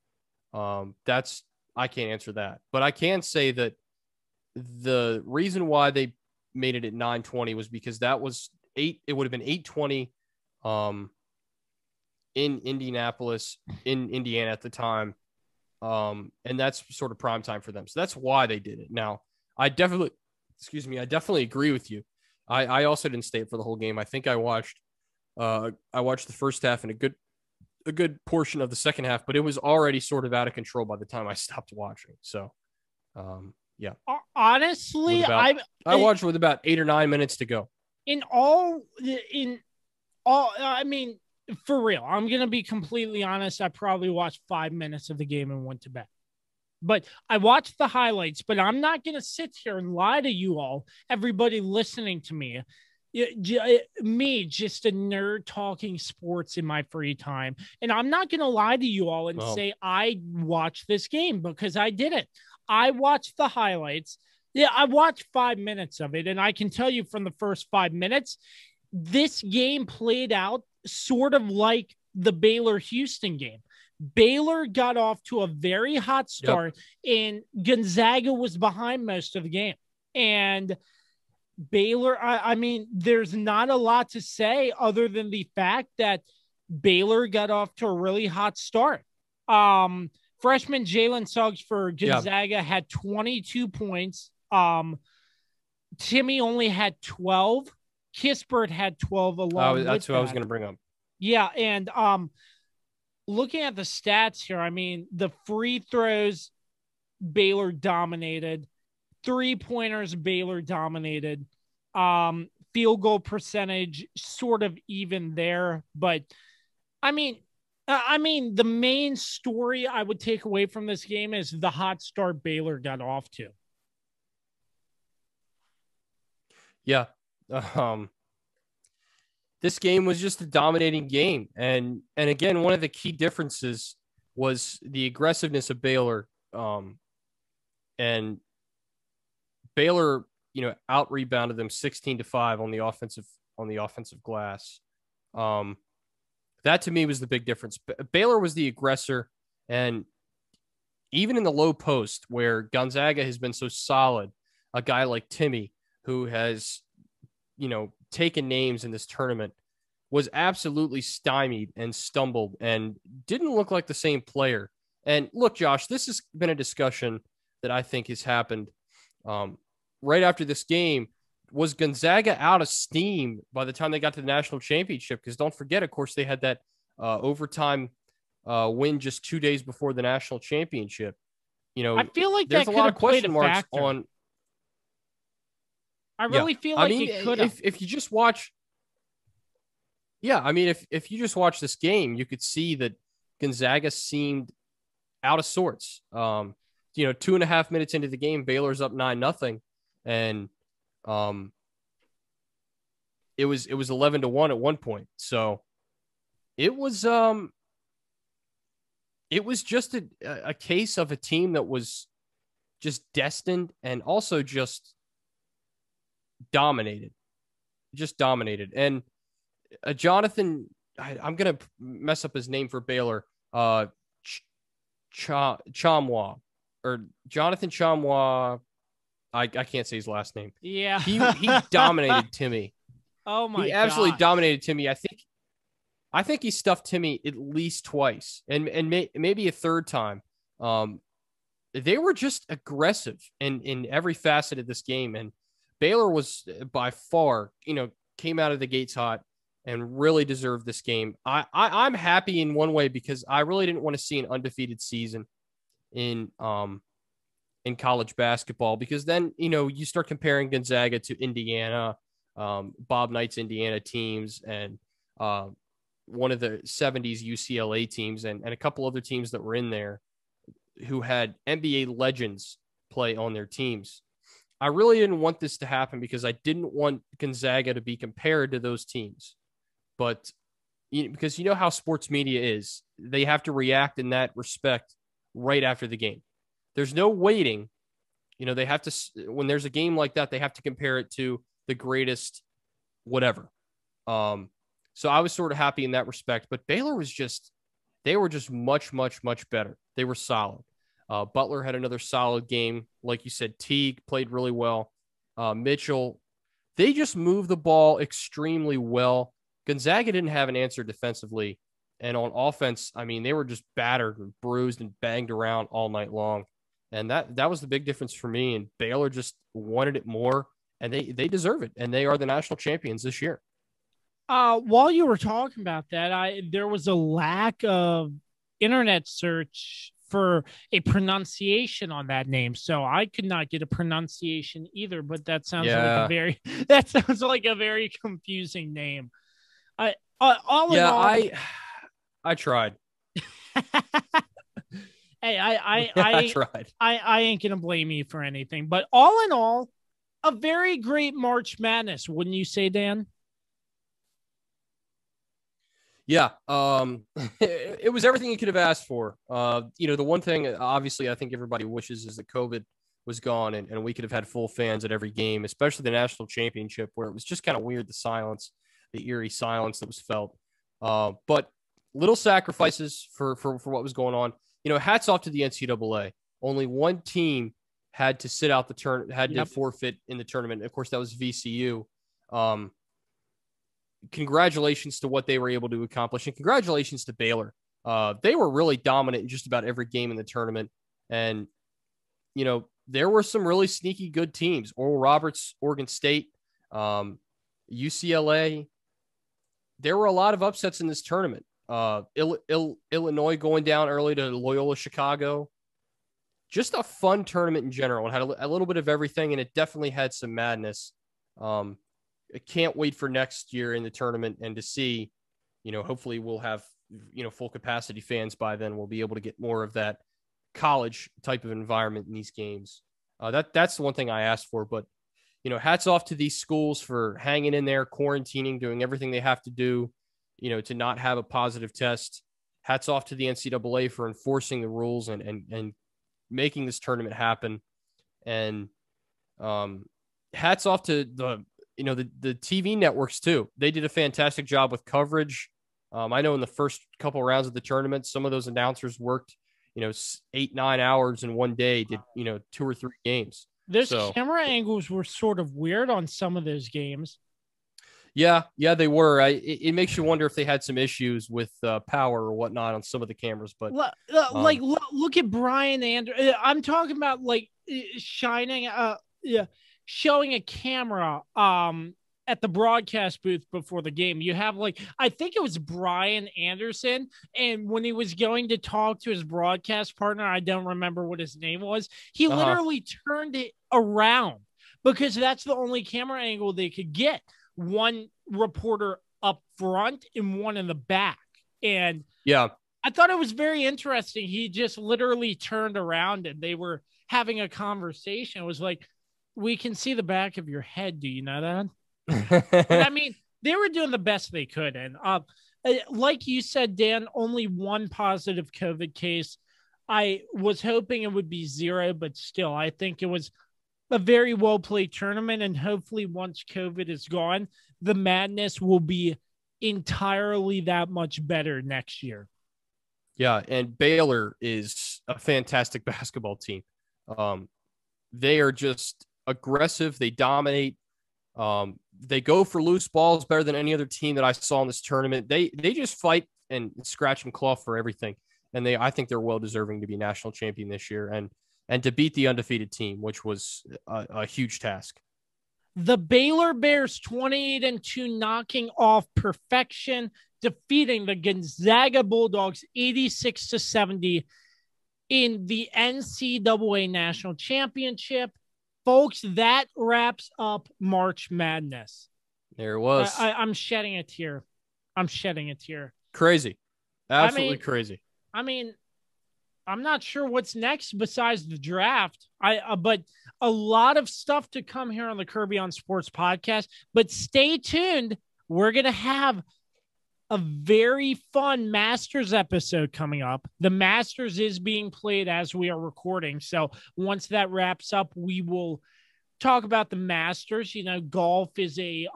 I can't answer that. But I can say that the reason why they made it at 9:20 was because that was it would have been 8:20 in Indianapolis, in Indiana at the time. And that's sort of prime time for them. So that's why they did it. Now, I definitely agree with you. I also didn't stay for the whole game. I think I watched the first half and a good portion of the second half, but it was already sort of out of control by the time I stopped watching. So, yeah. Honestly, I watched with about 8 or 9 minutes to go. I mean, for real, I'm going to be completely honest. I probably watched 5 minutes of the game and went to bed. But I watched the highlights, but I'm not going to sit here and lie to you all, everybody listening to me. Me, just a nerd talking sports in my free time. And I'm not going to lie to you all and say I watched this game, because I didn't. I watched the highlights. Yeah, I watched 5 minutes of it. And I can tell you from the first 5 minutes, this game played out sort of like the Baylor-Houston game. Baylor got off to a very hot start, and Gonzaga was behind most of the game. And Baylor, I mean, there's not a lot to say other than the fact that Baylor got off to a really hot start. Freshman Jalen Suggs for Gonzaga had 22 points. Timmy only had 12. Kispert had 12 along. That's what I was going to bring up. Yeah, and looking at the stats here, I mean, the free throws, Baylor dominated. 3-pointers, Baylor dominated. Field goal percentage, sort of even there. But, I mean, the main story I would take away from this game is the hot start Baylor got off to. Yeah. This game was just a dominating game. And again, one of the key differences was the aggressiveness of Baylor. And Baylor, out rebounded them 16-5 on the offensive glass. That to me was the big difference. Baylor was the aggressor, and even in the low post where Gonzaga has been so solid, a guy like Timmy, who has, taken names in this tournament, was absolutely stymied and stumbled and didn't look like the same player. And look, Josh, this has been a discussion that I think has happened right after this game. Was Gonzaga out of steam by the time they got to the national championship? Because don't forget, of course, they had that overtime win just 2 days before the national championship. I feel like there's that a lot of could have question played a marks factor. on. I really feel like it could have. If you just watch. Yeah, I mean, if you just watch this game, you could see that Gonzaga seemed out of sorts. 2.5 minutes into the game, Baylor's up 9-0, and it was 11-1 at one point. So it was just a case of a team that was just destined and also just dominated. And Jonathan, I'm going to mess up his name for Baylor, Chamwa, or Jonathan Chamwa. I can't say his last name. Yeah. He dominated Timmy. Oh my god. He absolutely dominated Timmy. I think he stuffed Timmy at least twice and maybe a third time. They were just aggressive in every facet of this game. And Baylor was by far, came out of the gates hot and really deserved this game. I'm happy in one way because I really didn't want to see an undefeated season in college basketball, because then, you start comparing Gonzaga to Indiana, Bob Knight's Indiana teams, and one of the 70s UCLA teams, and a couple other teams that were in there who had NBA legends play on their teams. I really didn't want this to happen because I didn't want Gonzaga to be compared to those teams. But because how sports media is, they have to react in that respect right after the game. There's no waiting. They have to, when there's a game like that, they have to compare it to the greatest whatever. So I was sort of happy in that respect, but Baylor was they were just much, much, much better. They were solid. Butler had another solid game. Like you said, Teague played really well. Mitchell, they just moved the ball extremely well. Gonzaga didn't have an answer defensively. And on offense, I mean, they were just battered and bruised and banged around all night long. And that was the big difference for me. And Baylor just wanted it more, and they deserve it. And they are the national champions this year. While you were talking about that, there was a lack of internet search for a pronunciation on that name, so I could not get a pronunciation either. But that sounds like a very confusing name. I tried. Hey, I tried. I ain't gonna blame you for anything. But all in all, a very great March Madness, wouldn't you say, Dan? Yeah, it was everything you could have asked for. The one thing, obviously, I think everybody wishes is that COVID was gone and we could have had full fans at every game, especially the national championship, where it was just kind of weird, the eerie silence that was felt. But little sacrifices for what was going on. Hats off to the NCAA. Only one team had to sit out the to forfeit in the tournament. Of course, that was VCU. Congratulations to what they were able to accomplish, and congratulations to Baylor. They were really dominant in just about every game in the tournament. And, there were some really sneaky good teams. Oral Roberts, Oregon State, UCLA. There were a lot of upsets in this tournament. Illinois going down early to Loyola Chicago. Just a fun tournament in general. It had a little bit of everything, and it definitely had some madness. I can't wait for next year in the tournament and to see, hopefully we'll have, full capacity fans by then. We'll be able to get more of that college type of environment in these games. That's the one thing I asked for, but, hats off to these schools for hanging in there, quarantining, doing everything they have to do, to not have a positive test. Hats off to the NCAA for enforcing the rules and making this tournament happen. And hats off to the TV networks too. They did a fantastic job with coverage. I know in the first couple of rounds of the tournament, some of those announcers worked, 8-9 hours in one day, did, 2 or 3 games. Those camera angles were sort of weird on some of those games. Yeah, they were. It makes you wonder if they had some issues with power or whatnot on some of the cameras. But look at Brian Anderson. I'm talking about showing a camera at the broadcast booth before the game. You have I think it was Brian Anderson, and when he was going to talk to his broadcast partner, I don't remember what his name was, he literally turned it around because that's the only camera angle they could get. One reporter up front and one in the back. And yeah, I thought it was very interesting. He just literally turned around and they were having a conversation. It was like, we can see the back of your head. Do you know that? And I mean, they were doing the best they could. And like you said, Dan, only one positive COVID case. I was hoping it would be 0, but still, I think it was a very well-played tournament. And hopefully once COVID is gone, the madness will be entirely that much better next year. Yeah, and Baylor is a fantastic basketball team. They are just aggressive. They dominate. They go for loose balls better than any other team that I saw in this tournament. They just fight and scratch and claw for everything. And I think they're well deserving to be national champion this year and to beat the undefeated team, which was a huge task. The Baylor Bears 28-2 knocking off perfection, defeating the Gonzaga Bulldogs 86-70 in the NCAA National Championship. Folks, that wraps up March Madness. There it was. I'm shedding a tear. Crazy. Absolutely crazy. I mean, I'm not sure what's next besides the draft. But a lot of stuff to come here on the Kirby on Sports podcast. But stay tuned. We're going to have a very fun Masters episode coming up. The Masters is being played as we are recording. So once that wraps up, we will talk about the Masters. Golf is a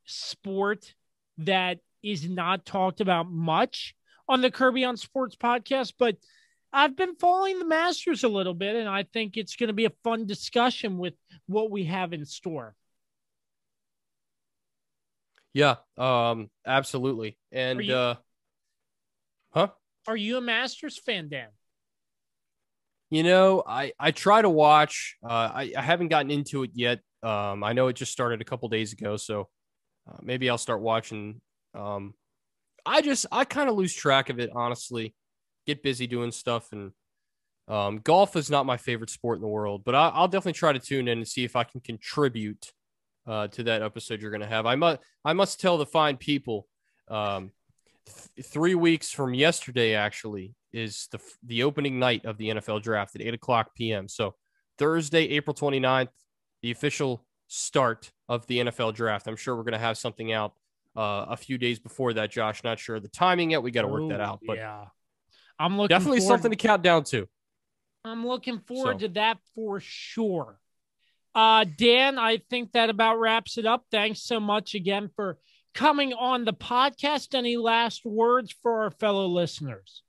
sport that is not talked about much on the Kirby on Sports podcast, but I've been following the Masters a little bit, and I think it's going to be a fun discussion with what we have in store. Yeah, absolutely. And, Are you a Masters fan, Dan? I try to watch. I haven't gotten into it yet. I know it just started a couple days ago, so maybe I'll start watching. I kind of lose track of it, honestly. Get busy doing stuff, and golf is not my favorite sport in the world, but I'll definitely try to tune in and see if I can contribute to that episode you're going to have. I must tell the fine people, 3 weeks from yesterday actually is the opening night of the NFL draft at 8:00 p.m. So Thursday, April 29th, the official start of the NFL draft. I'm sure we're going to have something out a few days before that, Josh. Not sure of the timing yet. We got to work that out. But yeah, I'm looking definitely something to count down to. I'm looking forward to that for sure. Dan, I think that about wraps it up. Thanks so much again for coming on the podcast. Any last words for our fellow listeners?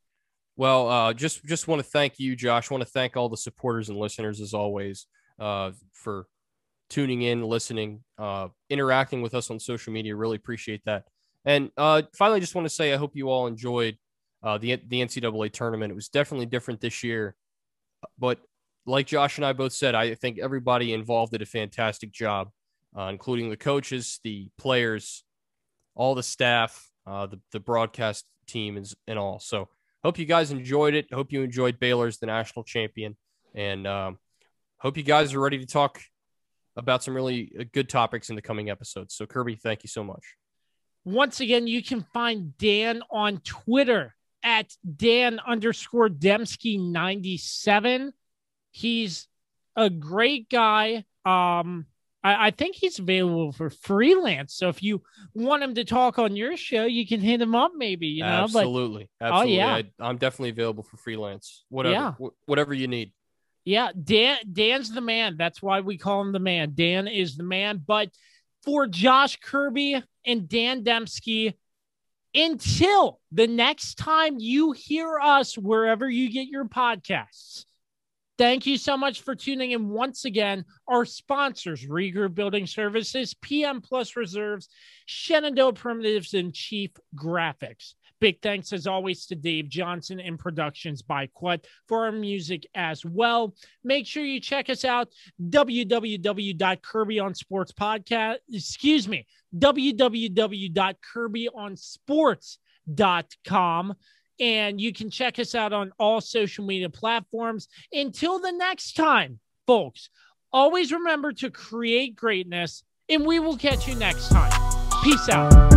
Well, just want to thank you, Josh. I want to thank all the supporters and listeners, as always, for tuning in, listening, interacting with us on social media. Really appreciate that. And finally, just want to say I hope you all enjoyed the NCAA tournament. It was definitely different this year. But like Josh and I both said, I think everybody involved did a fantastic job, including the coaches, the players, all the staff, the broadcast team and all. So hope you guys enjoyed it. Hope you enjoyed Baylor's the national champion. And hope you guys are ready to talk about some really good topics in the coming episodes. So Kirby, thank you so much. Once again, you can find Dan on Twitter at Dan_Dempsky97. He's a great guy. I think he's available for freelance. So if you want him to talk on your show, you can hit him up maybe, you know. Absolutely. But, absolutely. Oh, yeah. I'm definitely available for freelance. Whatever you need. Yeah, Dan's the man. That's why we call him the man. Dan is the man. But for Josh Kirby and Dan Demski, until the next time you hear us wherever you get your podcasts, thank you so much for tuning in once again. Our sponsors, Regroup Building Services, PM Plus Reserves, Shenandoah Primitives, and Chief Graphics. Big thanks, as always, to Dave Johnson and Productions by Quet for our music as well. Make sure you check us out, www.kirbyonsports.com. And you can check us out on all social media platforms. Until the next time, folks, always remember to create greatness, and we will catch you next time. Peace out.